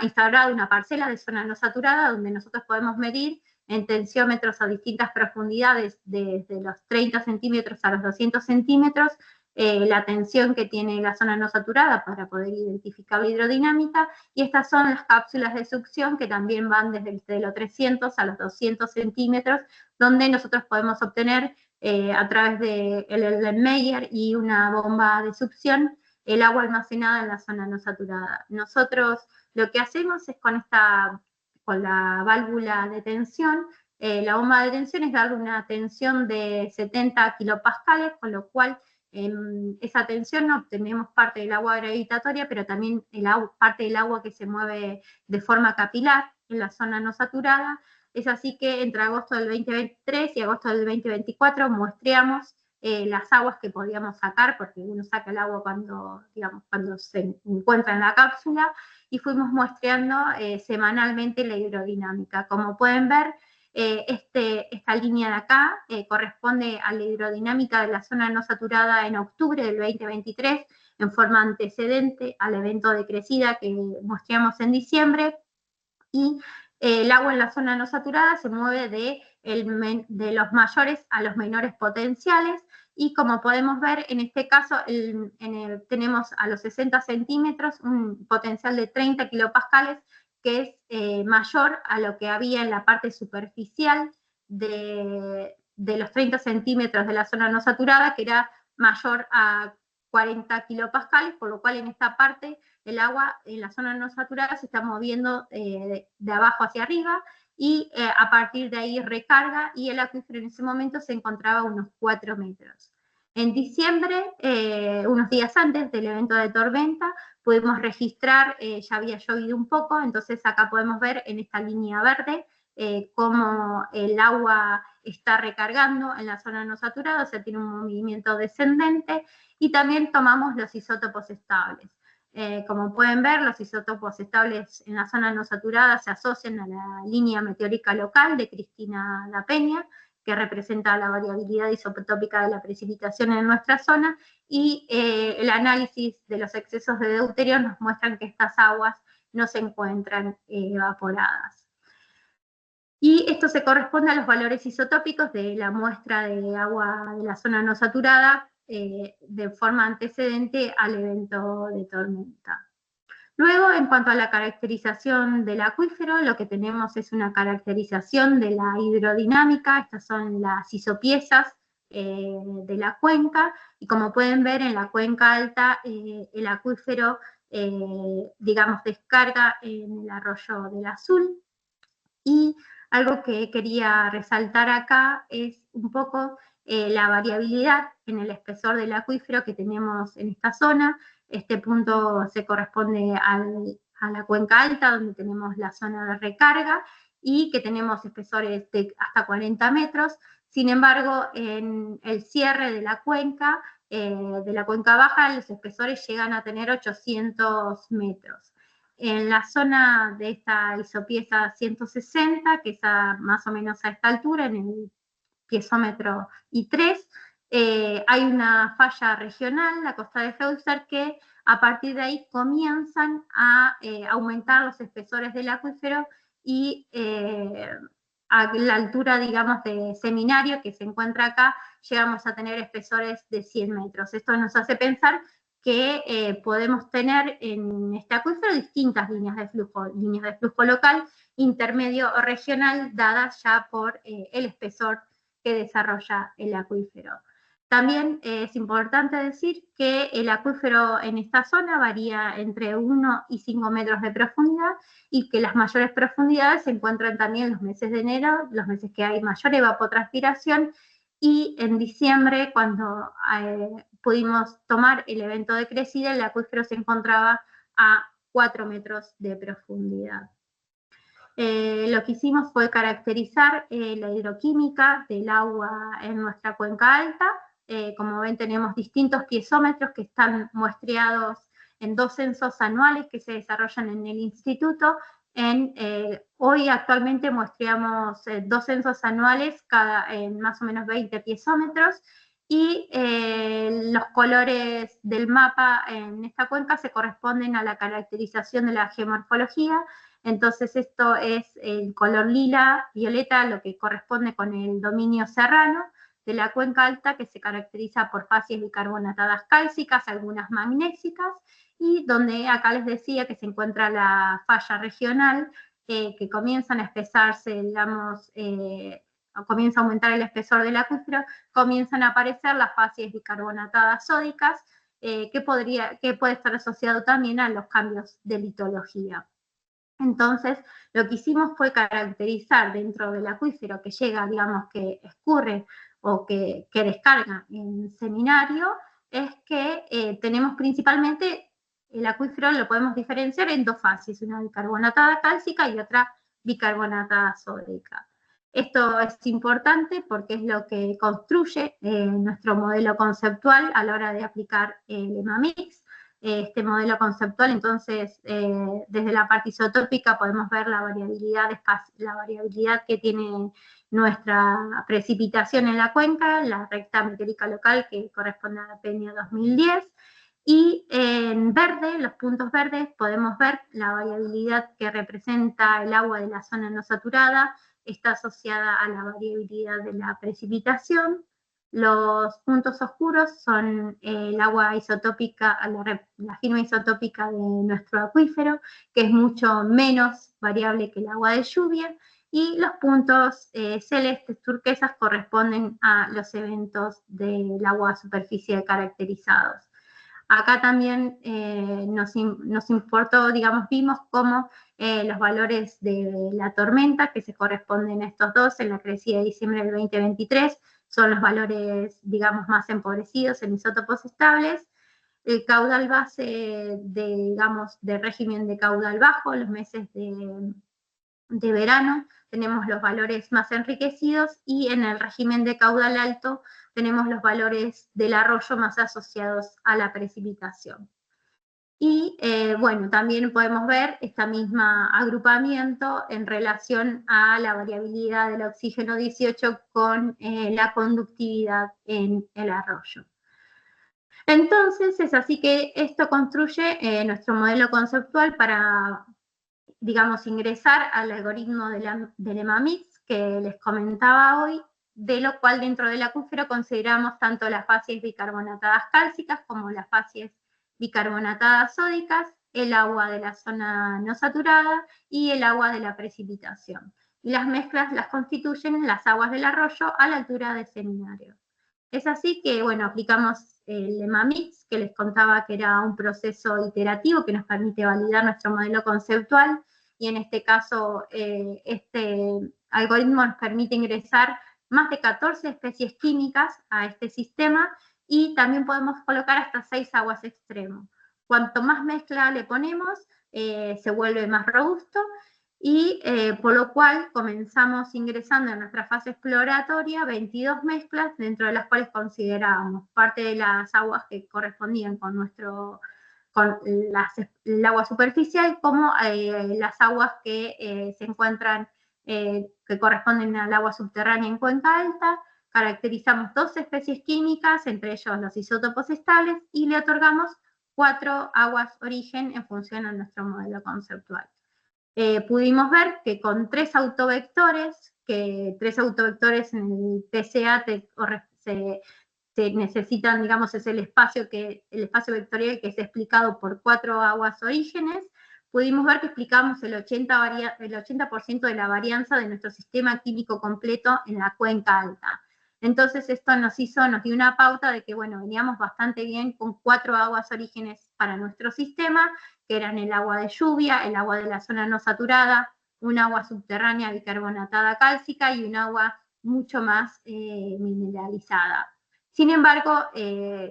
[SPEAKER 1] instalada una parcela de zona no saturada donde nosotros podemos medir en tensiómetros a distintas profundidades, desde los 30 centímetros a los 200 centímetros, la tensión que tiene la zona no saturada para poder identificar la hidrodinámica, y estas son las cápsulas de succión que también van desde los 300 a los 200 centímetros, donde nosotros podemos obtener a través de Erlenmeyer y una bomba de succión el agua almacenada en la zona no saturada. Nosotros lo que hacemos es con la válvula de tensión, la bomba de tensión es darle una tensión de 70 kilopascales, con lo cual esa tensión obtenemos parte del agua gravitatoria, pero también parte del agua que se mueve de forma capilar en la zona no saturada. Es así que entre agosto del 2023 y agosto del 2024 muestreamos las aguas que podíamos sacar, porque uno saca el agua cuando, digamos, cuando se encuentra en la cápsula, y fuimos muestreando semanalmente la hidrodinámica. Como pueden ver, esta línea de acá corresponde a la hidrodinámica de la zona no saturada en octubre del 2023, en forma antecedente al evento de crecida que muestreamos en diciembre, y el agua en la zona no saturada se mueve de los mayores a los menores potenciales, y como podemos ver, en este caso tenemos a los 60 centímetros un potencial de 30 kilopascales, que es mayor a lo que había en la parte superficial de los 30 centímetros de la zona no saturada, que era mayor a 40 kilopascales, por lo cual en esta parte el agua en la zona no saturada se está moviendo de abajo hacia arriba, y a partir de ahí recarga, y el acuífero en ese momento se encontraba a unos 4 metros. En diciembre, unos días antes del evento de tormenta, pudimos registrar, ya había llovido un poco, entonces acá podemos ver en esta línea verde cómo el agua está recargando en la zona no saturada, o sea, tiene un movimiento descendente, y también tomamos los isótopos estables. Como pueden ver, los isótopos estables en la zona no saturada se asocian a la línea meteórica local de Cristina da Peña, que representa la variabilidad isotópica de la precipitación en nuestra zona, y el análisis de los excesos de deuterio nos muestran que estas aguas no se encuentran evaporadas. Y esto se corresponde a los valores isotópicos de la muestra de agua de la zona no saturada de forma antecedente al evento de tormenta. Luego, en cuanto a la caracterización del acuífero, lo que tenemos es una caracterización de la hidrodinámica. Estas son las isopiezas de la cuenca, y como pueden ver, en la cuenca alta el acuífero, digamos, descarga en el arroyo del Azul. Y algo que quería resaltar acá es un poco la variabilidad en el espesor del acuífero que tenemos en esta zona. Este punto se corresponde a la cuenca alta, donde tenemos la zona de recarga, y que tenemos espesores de hasta 40 metros. Sin embargo, en el cierre de la cuenca baja, los espesores llegan a tener 800 metros. En la zona de esta isopieza 160, que es más o menos a esta altura, en el piezómetro I3, hay una falla regional, la costa de Heuser, que a partir de ahí comienzan a aumentar los espesores del acuífero, y a la altura, digamos, de Seminario, que se encuentra acá, llegamos a tener espesores de 100 metros. Esto nos hace pensar que podemos tener en este acuífero distintas líneas de flujo local, intermedio o regional, dadas ya por el espesor que desarrolla el acuífero. También es importante decir que el acuífero en esta zona varía entre 1 y 5 metros de profundidad, y que las mayores profundidades se encuentran también en los meses de enero, los meses que hay mayor evapotranspiración, y en diciembre, cuando pudimos tomar el evento de crecida, el acuífero se encontraba a 4 metros de profundidad. Lo que hicimos fue caracterizar la hidroquímica del agua en nuestra cuenca alta. Como ven, tenemos distintos piezómetros que están muestreados en 2 censos anuales que se desarrollan en el instituto. Hoy actualmente muestreamos 2 censos anuales en más o menos 20 piezómetros, y los colores del mapa en esta cuenca se corresponden a la caracterización de la geomorfología. Entonces esto es el color lila, violeta, lo que corresponde con el dominio serrano de la cuenca alta, que se caracteriza por facies bicarbonatadas cálcicas, algunas magnésicas, y donde acá les decía que se encuentra la falla regional, que comienzan a espesarse, digamos, comienza a aumentar el espesor del acuífero, comienzan a aparecer las facies bicarbonatadas sódicas, que puede estar asociado también a los cambios de litología. Entonces, lo que hicimos fue caracterizar dentro del acuífero que llega, digamos, que escurre o que descarga en Seminario, es que tenemos principalmente el acuífero, lo podemos diferenciar en 2 fases, una bicarbonatada cálcica y otra bicarbonatada sódica. Esto es importante porque es lo que construye nuestro modelo conceptual a la hora de aplicar el EMAMIX. Este modelo conceptual, entonces, desde la parte isotópica podemos ver la variabilidad que tiene nuestra precipitación en la cuenca, la recta meteórica local que corresponde a la Peña 2010, y en verde, los puntos verdes, podemos ver la variabilidad que representa el agua de la zona no saturada, está asociada a la variabilidad de la precipitación. Los puntos oscuros son el agua isotópica, la firma isotópica de nuestro acuífero, que es mucho menos variable que el agua de lluvia, y los puntos celestes turquesas corresponden a los eventos del agua superficial caracterizados. Acá también nos importó, digamos, vimos cómo los valores de la tormenta, que se corresponden a estos dos en la crecida de diciembre del 2023, son los valores, digamos, más empobrecidos en isótopos estables. El caudal base digamos, de régimen de caudal bajo, los meses de verano, tenemos los valores más enriquecidos, y en el régimen de caudal alto tenemos los valores del arroyo más asociados a la precipitación. Y bueno, también podemos ver este mismo agrupamiento en relación a la variabilidad del oxígeno 18 con la conductividad en el arroyo. Entonces, es así que esto construye nuestro modelo conceptual para, digamos, ingresar al algoritmo del EMAMIX que les comentaba hoy, de lo cual dentro del acuífero consideramos tanto las fases bicarbonatadas cálcicas como las fases bicarbonatadas sódicas, el agua de la zona no saturada y el agua de la precipitación. Y las mezclas las constituyen las aguas del arroyo a la altura del seminario. Es así que, bueno, aplicamos el EMAMIX, que les contaba que era un proceso iterativo que nos permite validar nuestro modelo conceptual, y en este caso este algoritmo nos permite ingresar más de 14 especies químicas a este sistema, y también podemos colocar hasta 6 aguas extremo. Cuanto más mezcla le ponemos, se vuelve más robusto, y por lo cual comenzamos ingresando en nuestra fase exploratoria 22 mezclas, dentro de las cuales considerábamos parte de las aguas que correspondían con el agua superficial, como las aguas que se encuentran, que corresponden al agua subterránea en cuenca alta. Caracterizamos 2 especies químicas, entre ellos los isótopos estables, y le otorgamos 4 aguas origen en función a nuestro modelo conceptual. Pudimos ver que con 3 autovectores, en el PCA se necesitan, digamos, es el espacio vectorial que es explicado por 4 aguas orígenes, pudimos ver que explicamos el 80% de la varianza de nuestro sistema químico completo en la cuenca alta. Entonces esto nos dio una pauta de que, bueno, veníamos bastante bien con 4 aguas orígenes para nuestro sistema, que eran el agua de lluvia, el agua de la zona no saturada, un agua subterránea bicarbonatada cálcica y un agua mucho más mineralizada. Sin embargo,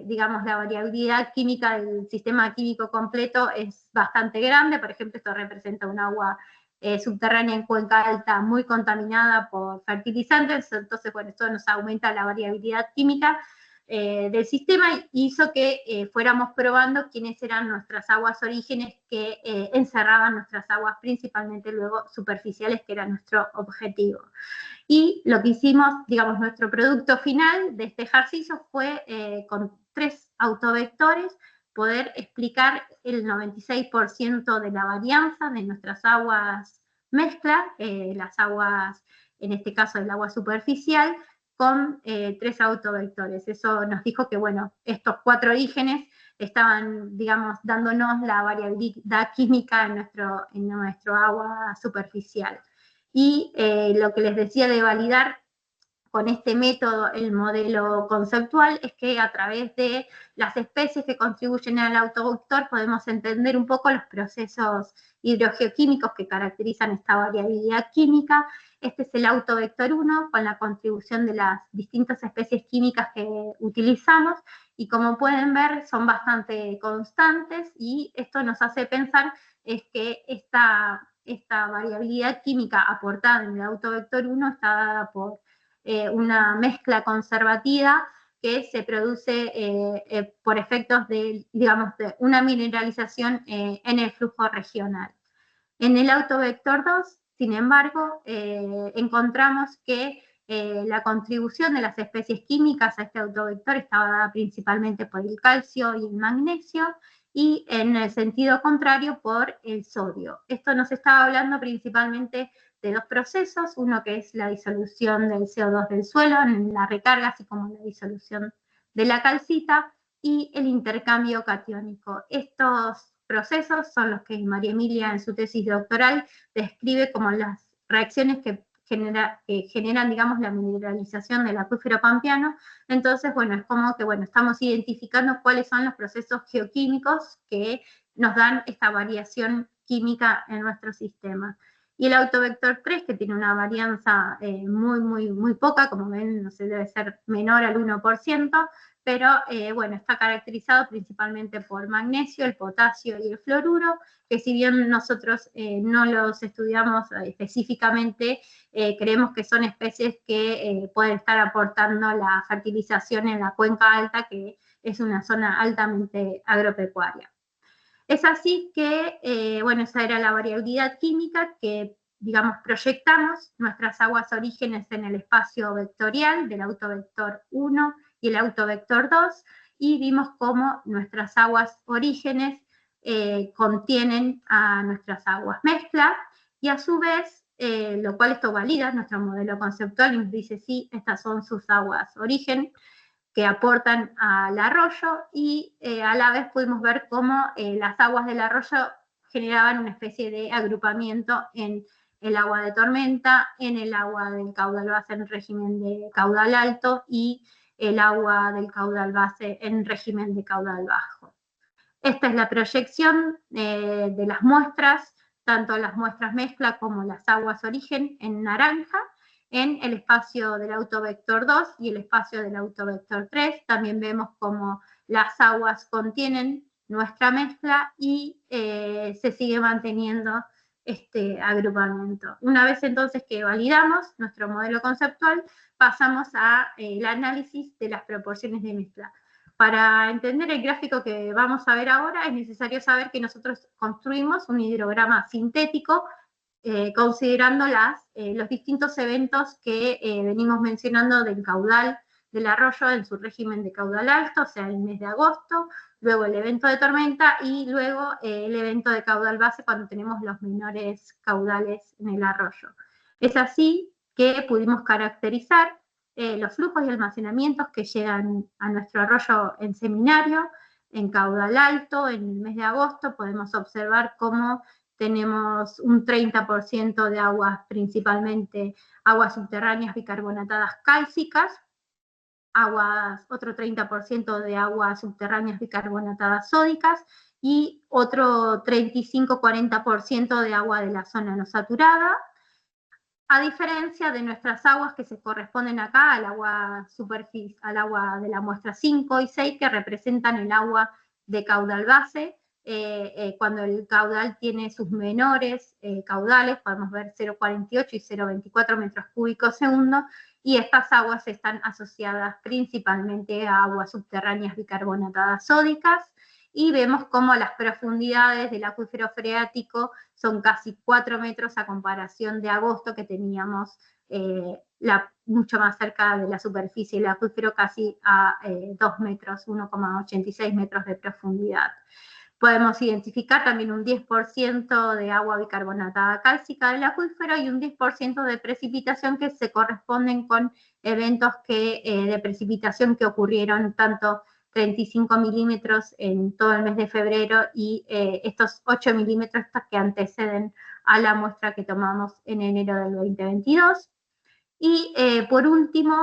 [SPEAKER 1] digamos, la variabilidad química del sistema químico completo es bastante grande. Por ejemplo, esto representa un agua subterránea en cuenca alta muy contaminada por fertilizantes. Entonces, bueno, esto nos aumenta la variabilidad química del sistema, y hizo que fuéramos probando quiénes eran nuestras aguas orígenes que encerraban nuestras aguas, principalmente luego superficiales, que era nuestro objetivo. Y lo que hicimos, digamos, nuestro producto final de este ejercicio fue, con 3 autovectores, poder explicar el 96% de la varianza de nuestras aguas mezcla, las aguas, en este caso el agua superficial, con 3 autovectores. Eso nos dijo que, bueno, estos 4 orígenes estaban, digamos, dándonos la variabilidad química en nuestro agua superficial. Y lo que les decía de validar con este método el modelo conceptual es que a través de las especies que contribuyen al autovector podemos entender un poco los procesos hidrogeoquímicos que caracterizan esta variabilidad química. Este es el autovector 1, con la contribución de las distintas especies químicas que utilizamos, y como pueden ver son bastante constantes, y esto nos hace pensar es que esta esta variabilidad química aportada en el autovector 1 está dada por una mezcla conservativa que se produce por efectos de, digamos, de una mineralización en el flujo regional. En el autovector 2, sin embargo, encontramos que la contribución de las especies químicas a este autovector estaba dada principalmente por el calcio y el magnesio, y en el sentido contrario por el sodio. Esto nos estaba hablando principalmente de dos procesos, uno que es la disolución del CO2 del suelo en la recarga, así como la disolución de la calcita, y el intercambio catiónico. Estos procesos son los que María Emilia en su tesis doctoral describe como las reacciones que generan, digamos, la mineralización del acuífero pampeano. Entonces, bueno, es como que, bueno, estamos identificando cuáles son los procesos geoquímicos que nos dan esta variación química en nuestro sistema. Y el autovector 3, que tiene una varianza muy poca, como ven, no sé, debe ser menor al 1%, pero bueno, está caracterizado principalmente por magnesio, el potasio y el fluoruro, que si bien nosotros no los estudiamos específicamente, creemos que son especies que pueden estar aportando la fertilización en la cuenca alta, que es una zona altamente agropecuaria. Es así que, bueno, esa era la variabilidad química que, digamos, proyectamos nuestras aguas orígenes en el espacio vectorial del autovector 1 y el autovector 2, y vimos cómo nuestras aguas orígenes contienen a nuestras aguas mezcla, y a su vez, lo cual esto valida nuestro modelo conceptual y nos dice, sí, estas son sus aguas origen, que aportan al arroyo, y a la vez pudimos ver cómo las aguas del arroyo generaban una especie de agrupamiento en el agua de tormenta, en el agua del caudal base en régimen de caudal alto, y el agua del caudal base en régimen de caudal bajo. Esta es la proyección de las muestras, tanto las muestras mezcla como las aguas origen en naranja, en el espacio del autovector 2 y el espacio del autovector 3. También vemos cómo las aguas contienen nuestra mezcla y se sigue manteniendo este agrupamiento. Una vez entonces que validamos nuestro modelo conceptual, pasamos al análisis de las proporciones de mezcla. Para entender el gráfico que vamos a ver ahora, es necesario saber que nosotros construimos un hidrograma sintético considerando los distintos eventos que venimos mencionando del caudal del arroyo en su régimen de caudal alto, o sea, el mes de agosto, luego el evento de tormenta y luego el evento de caudal base cuando tenemos los menores caudales en el arroyo. Es así que pudimos caracterizar los flujos y almacenamientos que llegan a nuestro arroyo en seminario, en caudal alto, en el mes de agosto. Podemos observar cómo tenemos un 30% de aguas, principalmente aguas subterráneas bicarbonatadas cálcicas, otro 30% de aguas subterráneas bicarbonatadas sódicas, y otro 35-40% de agua de la zona no saturada, a diferencia de nuestras aguas que se corresponden acá al agua de la muestra 5 y 6, que representan el agua de caudal base. Cuando el caudal tiene sus menores caudales, podemos ver 0,48 y 0,24 metros cúbicos segundo, y estas aguas están asociadas principalmente a aguas subterráneas bicarbonatadas sódicas, y vemos cómo las profundidades del acuífero freático son casi 4 metros a comparación de agosto, que teníamos mucho más cerca de la superficie del acuífero, casi a 2 metros, 1,86 metros de profundidad. Podemos identificar también un 10% de agua bicarbonatada cálcica del acuífero y un 10% de precipitación que se corresponden con eventos de precipitación que ocurrieron tanto 35 milímetros en todo el mes de febrero y estos 8 milímetros que anteceden a la muestra que tomamos en enero del 2022. Y por último,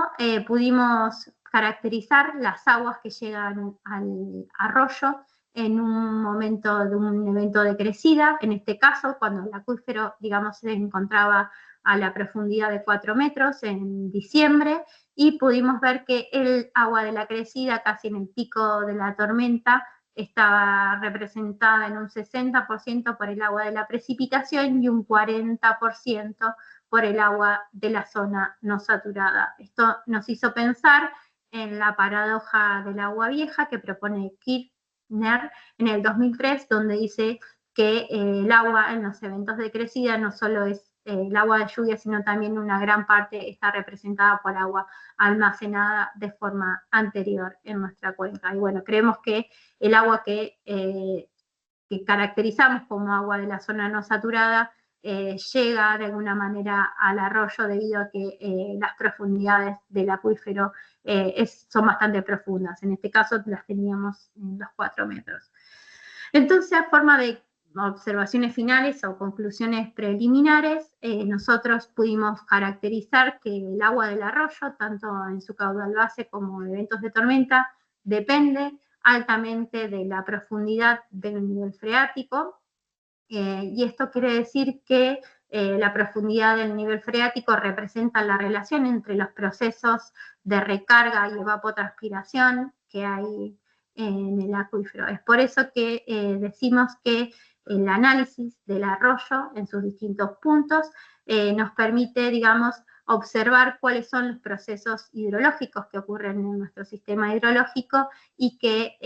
[SPEAKER 1] pudimos caracterizar las aguas que llegan al arroyo en un momento de un evento de crecida, en este caso cuando el acuífero, digamos, se encontraba a la profundidad de 4 metros en diciembre, y pudimos ver que el agua de la crecida, casi en el pico de la tormenta, estaba representada en un 60% por el agua de la precipitación y un 40% por el agua de la zona no saturada. Esto nos hizo pensar en la paradoja del agua vieja que propone Kirchner en el 2003, donde dice que el agua en los eventos de crecida no solo es el agua de lluvia, sino también una gran parte está representada por agua almacenada de forma anterior en nuestra cuenca. Y bueno, creemos que el agua que caracterizamos como agua de la zona no saturada llega de alguna manera al arroyo debido a que las profundidades del acuífero son bastante profundas. En este caso las teníamos en los 4 metros. Entonces, a forma de observaciones finales o conclusiones preliminares, nosotros pudimos caracterizar que el agua del arroyo, tanto en su caudal base como en eventos de tormenta, depende altamente de la profundidad del nivel freático, y esto quiere decir que la profundidad del nivel freático representa la relación entre los procesos de recarga y evapotranspiración que hay en el acuífero. Es por eso que decimos que el análisis del arroyo en sus distintos puntos nos permite, digamos, observar cuáles son los procesos hidrológicos que ocurren en nuestro sistema hidrológico y que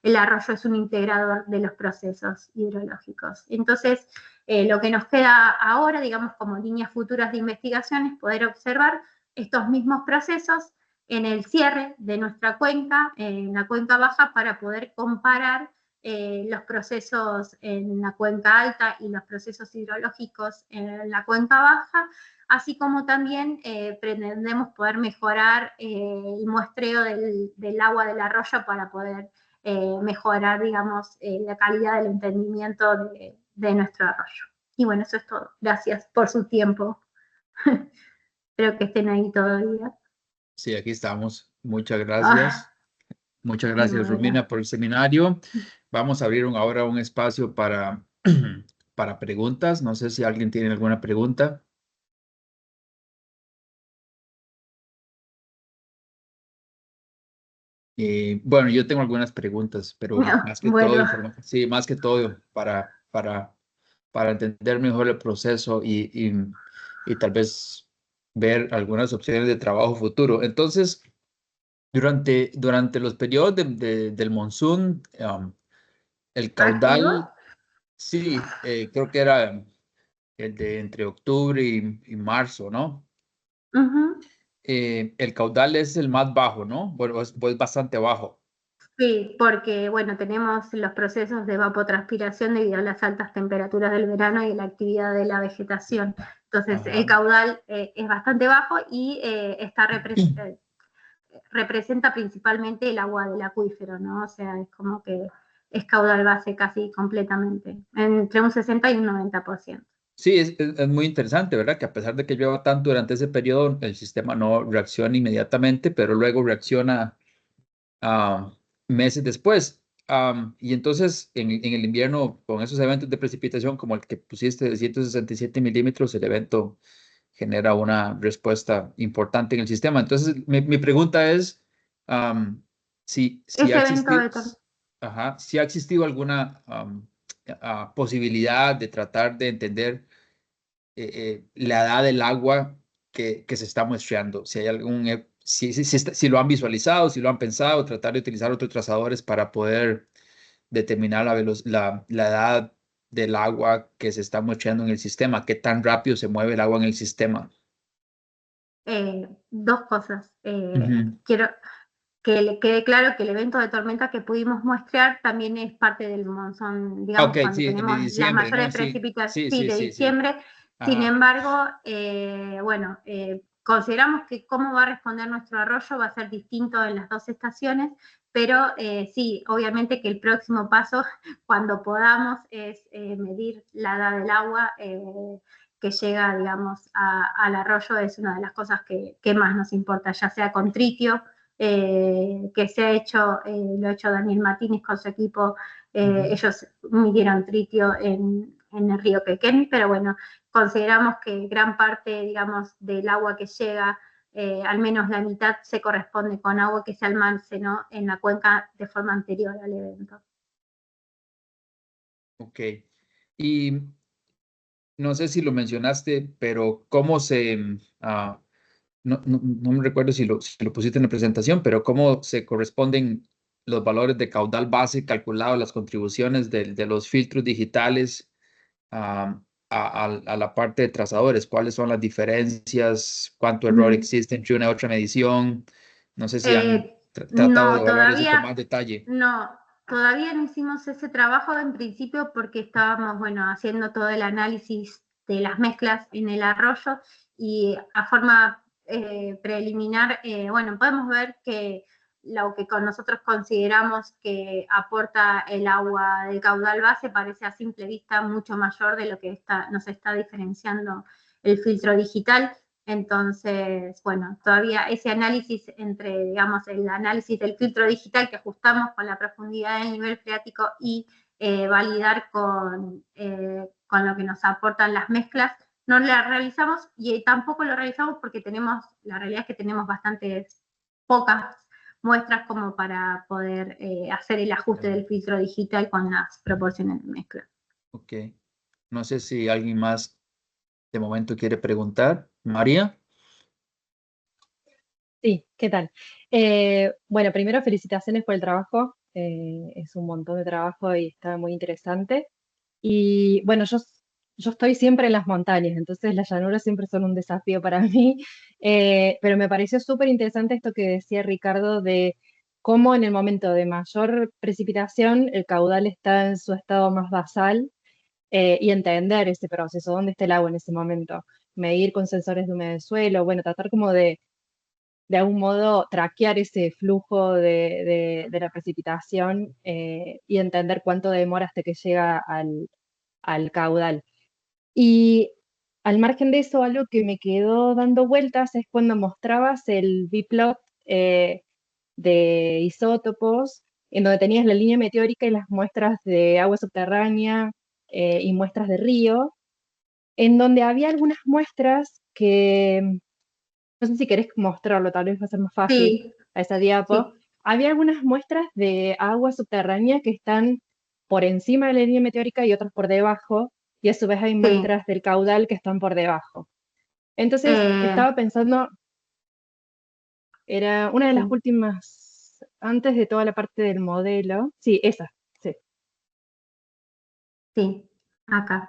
[SPEAKER 1] el arroyo es un integrador de los procesos hidrológicos. Entonces, lo que nos queda ahora, digamos, como líneas futuras de investigación es poder observar estos mismos procesos en el cierre de nuestra cuenca, en la cuenca baja, para poder comparar los procesos en la cuenca alta y los procesos hidrológicos en la cuenca baja, así como también pretendemos poder mejorar el muestreo del agua del arroyo para poder mejorar, digamos, la calidad del entendimiento de nuestro arroyo. Y bueno, eso es todo. Gracias por su tiempo. Espero que estén ahí todavía.
[SPEAKER 2] Sí, aquí estamos. Muchas gracias. Muchas gracias, Romina, por el seminario. Vamos a abrir ahora un espacio para, para preguntas. No sé si alguien tiene alguna pregunta. Bueno, yo tengo algunas preguntas, pero más que todo, sí, más que todo para entender mejor el proceso y tal vez ver algunas opciones de trabajo futuro. Entonces, durante los periodos del monzón, el caudal, sí, creo que era el de entre octubre y marzo, ¿no? El caudal es el más bajo, ¿no? Bueno, es bastante bajo.
[SPEAKER 1] Sí, porque, bueno, tenemos los procesos de evapotranspiración debido a las altas temperaturas del verano y la actividad de la vegetación. Entonces, el caudal es bastante bajo y representa principalmente el agua del acuífero, ¿no? O sea, es como que es caudal base casi completamente, entre un 60 y un 90%.
[SPEAKER 2] Sí, es muy interesante, ¿verdad? Que a pesar de que llueva tanto durante ese periodo, el sistema no reacciona inmediatamente, pero luego reacciona meses después. Y entonces, en el invierno, con esos eventos de precipitación como el que pusiste de 167 milímetros, el evento genera una respuesta importante en el sistema. Entonces, mi pregunta es si ha existido alguna posibilidad de tratar de entender la edad del agua que se está muestreando, si hay algún, si lo han visualizado, si lo han pensado, tratar de utilizar otros trazadores para poder determinar la edad del agua que se está muestreando en el sistema, qué tan rápido se mueve el agua en el sistema.
[SPEAKER 1] Dos cosas. Quiero que le quede claro que el evento de tormenta que pudimos muestrear también es parte del monzón, digamos, cuando tenemos las mayores precipitaciones de diciembre. Sin embargo, bueno, consideramos que cómo va a responder nuestro arroyo va a ser distinto en las dos estaciones, pero sí, obviamente que el próximo paso, cuando podamos, es medir la edad del agua que llega, digamos, al arroyo. Es una de las cosas que más nos importa, ya sea con tritio, que se ha hecho, lo ha hecho Daniel Martínez con su equipo. Ellos midieron tritio en el río Quequén, pero bueno, consideramos que gran parte, digamos, del agua que llega al menos la mitad se corresponde con agua que se almacenó en la cuenca de forma anterior al evento.
[SPEAKER 2] Ok. Y no sé si lo mencionaste, pero ¿cómo no me recuerdo si lo pusiste en la presentación, pero cómo se corresponden los valores de caudal base calculados, las contribuciones de los filtros digitales a la parte de trazadores? ¿Cuáles son las diferencias? ¿Cuánto error existe entre una y otra medición? No sé si han tratado de
[SPEAKER 1] No,
[SPEAKER 2] evaluar eso con más detalle.
[SPEAKER 1] No, todavía no hicimos ese trabajo en principio porque estábamos, bueno, haciendo todo el análisis de las mezclas en el arroyo y a forma preliminar, bueno, podemos ver que lo que nosotros consideramos que aporta el agua del caudal base parece a simple vista mucho mayor de lo que nos está diferenciando el filtro digital. Entonces, bueno, todavía ese análisis entre, digamos, el análisis del filtro digital que ajustamos con la profundidad del nivel freático y validar con lo que nos aportan las mezclas, no la realizamos y tampoco lo realizamos porque la realidad es que tenemos bastantes pocas muestras como para poder hacer el ajuste del filtro digital con las proporciones de mezcla.
[SPEAKER 2] Ok. No sé si alguien más de momento quiere preguntar. María.
[SPEAKER 4] Sí, ¿qué tal? Bueno, primero felicitaciones por el trabajo. Es un montón de trabajo y está muy interesante. Y bueno, yo estoy siempre en las montañas, entonces las llanuras siempre son un desafío para mí. Pero me pareció súper interesante esto que decía Ricardo de cómo en el momento de mayor precipitación el caudal está en su estado más basal, y entender ese proceso, dónde está el agua en ese momento. Medir con sensores de humedad del suelo, bueno, tratar como de algún modo traquear ese flujo de la precipitación, y entender cuánto demora hasta que llega al caudal. Y al margen de eso, algo que me quedó dando vueltas es cuando mostrabas el biplot de isótopos, en donde tenías la línea meteórica y las muestras de agua subterránea, y muestras de río, en donde había algunas muestras que, no sé si querés mostrarlo, tal vez va a ser más fácil
[SPEAKER 1] Sí,
[SPEAKER 4] a esa diapo.
[SPEAKER 1] sí.
[SPEAKER 4] Había algunas muestras de agua subterránea que están por encima de la línea meteórica y otras por debajo, y a su vez hay
[SPEAKER 1] Sí.
[SPEAKER 4] muestras del caudal que están por debajo. Entonces, estaba pensando, era una de las últimas, antes de toda la parte del modelo. Sí, esa, sí.
[SPEAKER 1] Sí, acá.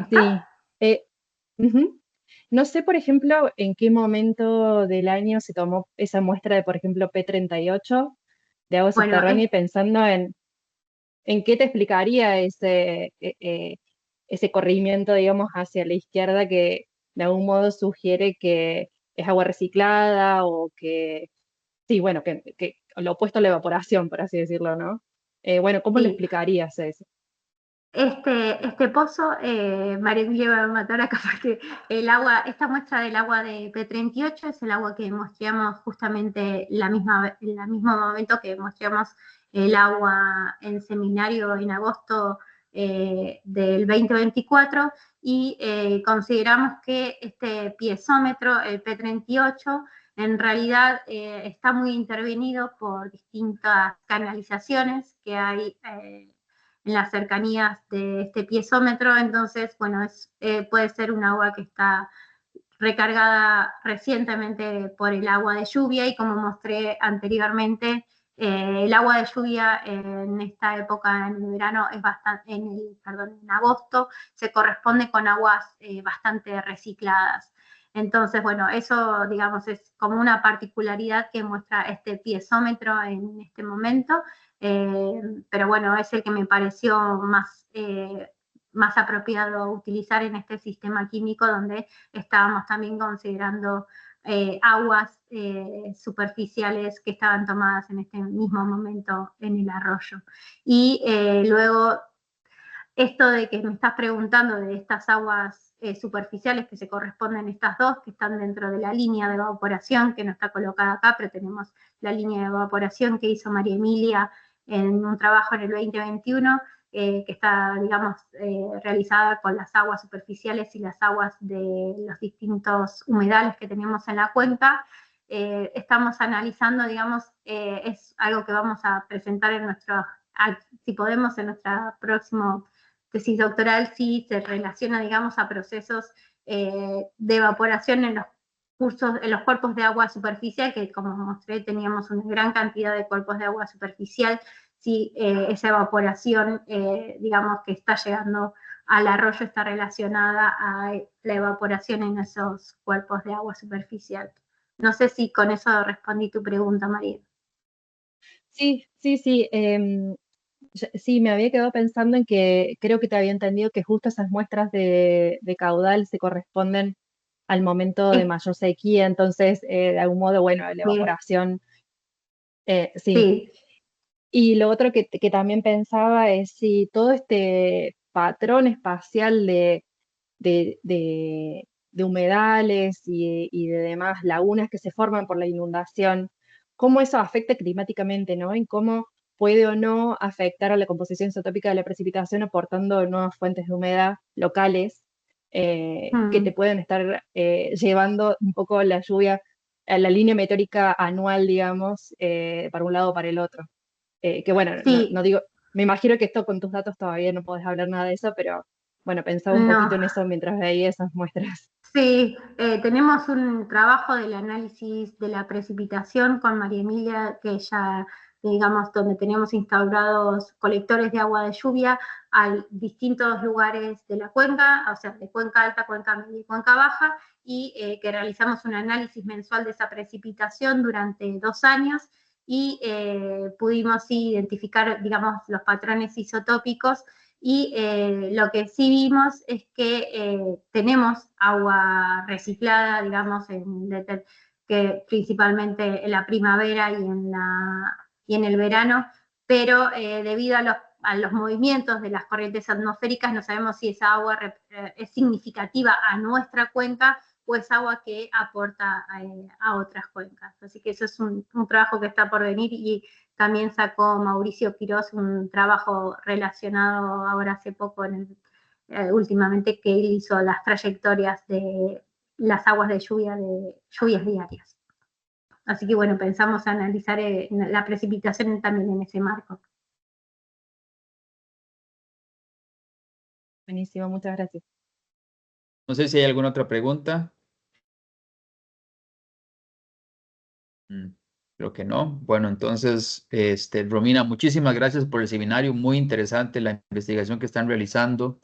[SPEAKER 4] Sí. Ujú. No sé, por ejemplo, en qué momento del año se tomó esa muestra de, por ejemplo, P38 de agua
[SPEAKER 1] Bueno,
[SPEAKER 4] subterránea, y pensando en qué te explicaría ese corrimiento, digamos, hacia la izquierda que de algún modo sugiere que es agua reciclada o que, sí, bueno, que lo opuesto a la evaporación, por así decirlo, ¿no? Bueno, ¿cómo le
[SPEAKER 1] sí.
[SPEAKER 4] explicarías eso?
[SPEAKER 1] Este pozo, María Emilia va a matar acá porque esta muestra del agua de P38 es el agua que mostramos justamente en el mismo momento que mostramos el agua en seminario en agosto del 2024, y consideramos que este piezómetro, el P38, en realidad está muy intervenido por distintas canalizaciones que hay en las cercanías de este piezómetro. Entonces, bueno, puede ser un agua que está recargada recientemente por el agua de lluvia, y como mostré anteriormente, el agua de lluvia en esta época, en el verano, en agosto, se corresponde con aguas bastante recicladas. Entonces, bueno, eso, digamos, es como una particularidad que muestra este piezómetro en este momento, pero bueno, es el que me pareció más apropiado utilizar en este sistema químico donde estábamos también considerando aguas superficiales que estaban tomadas en este mismo momento en el arroyo. Y luego, esto de que me estás preguntando de estas aguas superficiales que se corresponden a estas dos, que están dentro de la línea de evaporación, que no está colocada acá, pero tenemos la línea de evaporación que hizo María Emilia en un trabajo en el 2021, que está, digamos, realizada con las aguas superficiales y las aguas de los distintos humedales que tenemos en la cuenca. Estamos analizando, digamos, es algo que vamos a presentar en si podemos, en nuestra próxima tesis doctoral, si se relaciona, digamos, a procesos de evaporación en los cuerpos de agua superficial, que como mostré teníamos una gran cantidad de cuerpos de agua superficial, si esa evaporación, digamos, que está llegando al arroyo está relacionada a la evaporación en esos cuerpos de agua superficial. No sé si con eso respondí tu pregunta, María.
[SPEAKER 4] Sí, sí, sí. Sí, me había quedado pensando en que creo que te había entendido que justo esas muestras de caudal se corresponden al momento de mayor sequía, entonces de algún modo, bueno, la evaporación, sí.
[SPEAKER 1] Sí.
[SPEAKER 4] Y lo otro que también pensaba es si todo este patrón espacial de humedales y de demás lagunas que se forman por la inundación, cómo eso afecta climáticamente, ¿no? En cómo puede o no afectar a la composición isotópica de la precipitación aportando nuevas fuentes de humedad locales que te pueden estar llevando un poco la lluvia a la línea meteórica anual, digamos, para un lado o para el otro. Que bueno,
[SPEAKER 1] Sí.
[SPEAKER 4] no digo, me imagino que esto con tus datos todavía no podés hablar nada de eso, pero bueno, pensaba un poquito en eso mientras veía esas muestras.
[SPEAKER 1] Sí, tenemos un trabajo del análisis de la precipitación con María Emilia, que ya, digamos, donde tenemos instaurados colectores de agua de lluvia a distintos lugares de la cuenca, o sea, de cuenca alta, cuenca media y cuenca baja, y que realizamos un análisis mensual de esa precipitación durante 2 años, y pudimos identificar, digamos, los patrones isotópicos. Y lo que sí vimos es que tenemos agua reciclada, digamos, que principalmente en la primavera y en el verano, pero debido a los movimientos de las corrientes atmosféricas no sabemos si esa agua es significativa a nuestra cuenca o es agua que aporta a otras cuencas. Así que eso es un trabajo que está por venir, y también sacó Mauricio Quirós un trabajo relacionado ahora hace poco, últimamente, que él hizo las trayectorias de las aguas de lluvias diarias. Así que bueno, pensamos analizar la precipitación también en ese marco.
[SPEAKER 4] Buenísimo, muchas gracias.
[SPEAKER 2] No sé si hay alguna otra pregunta. Creo que no. Bueno, entonces, Romina, muchísimas gracias por el seminario, muy interesante la investigación que están realizando.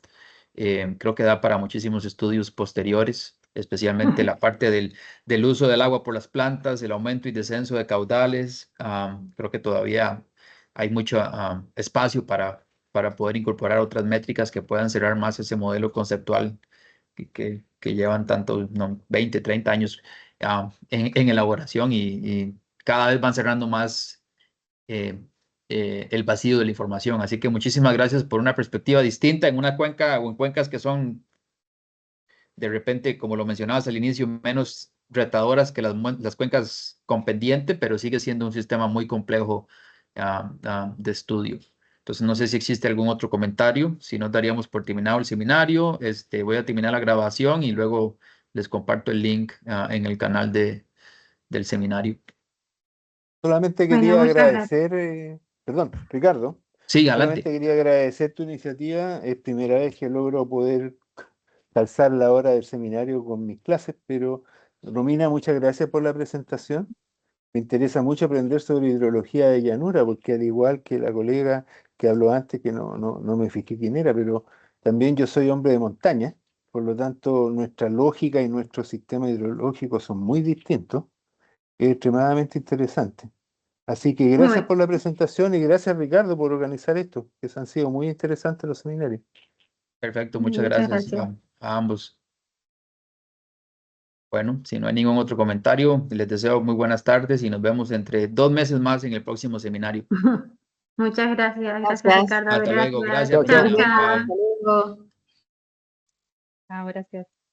[SPEAKER 2] Creo que da para muchísimos estudios posteriores, especialmente la parte del uso del agua por las plantas, el aumento y descenso de caudales. Creo que todavía hay mucho espacio para poder incorporar otras métricas que puedan cerrar más ese modelo conceptual que llevan tanto, 20, 30 años en elaboración, y cada vez van cerrando más el vacío de la información. Así que muchísimas gracias por una perspectiva distinta en una cuenca o en cuencas que son de repente, como lo mencionabas al inicio, menos retadoras que las cuencas con pendiente, pero sigue siendo un sistema muy complejo de estudio. Entonces, no sé si existe algún otro comentario. Si no, daríamos por terminado el seminario. Voy a terminar la grabación y luego les comparto el link en el canal del seminario.
[SPEAKER 5] Solamente quería agradecer, perdón, Ricardo.
[SPEAKER 2] Sí, adelante.
[SPEAKER 5] Solamente quería agradecer tu iniciativa. Es primera vez que logro poder calzar la hora del seminario con mis clases, pero Romina, muchas gracias por la presentación. Me interesa mucho aprender sobre hidrología de llanura, porque al igual que la colega que habló antes, que no me fijé quién era, pero también yo soy hombre de montaña, por lo tanto nuestra lógica y nuestro sistema hidrológico son muy distintos. Es extremadamente interesante. Así que gracias por la presentación y gracias, Ricardo, por organizar esto, que han sido muy interesantes los seminarios.
[SPEAKER 2] Perfecto, muchas gracias a ambos. Bueno, si no hay ningún otro comentario, les deseo muy buenas tardes y nos vemos entre 2 meses más en el próximo seminario.
[SPEAKER 1] Muchas gracias. Gracias, Ricardo.
[SPEAKER 2] Hasta luego. Gracias.
[SPEAKER 5] Chao, chao.
[SPEAKER 1] Chao.
[SPEAKER 3] Hasta luego.
[SPEAKER 4] Chao, gracias.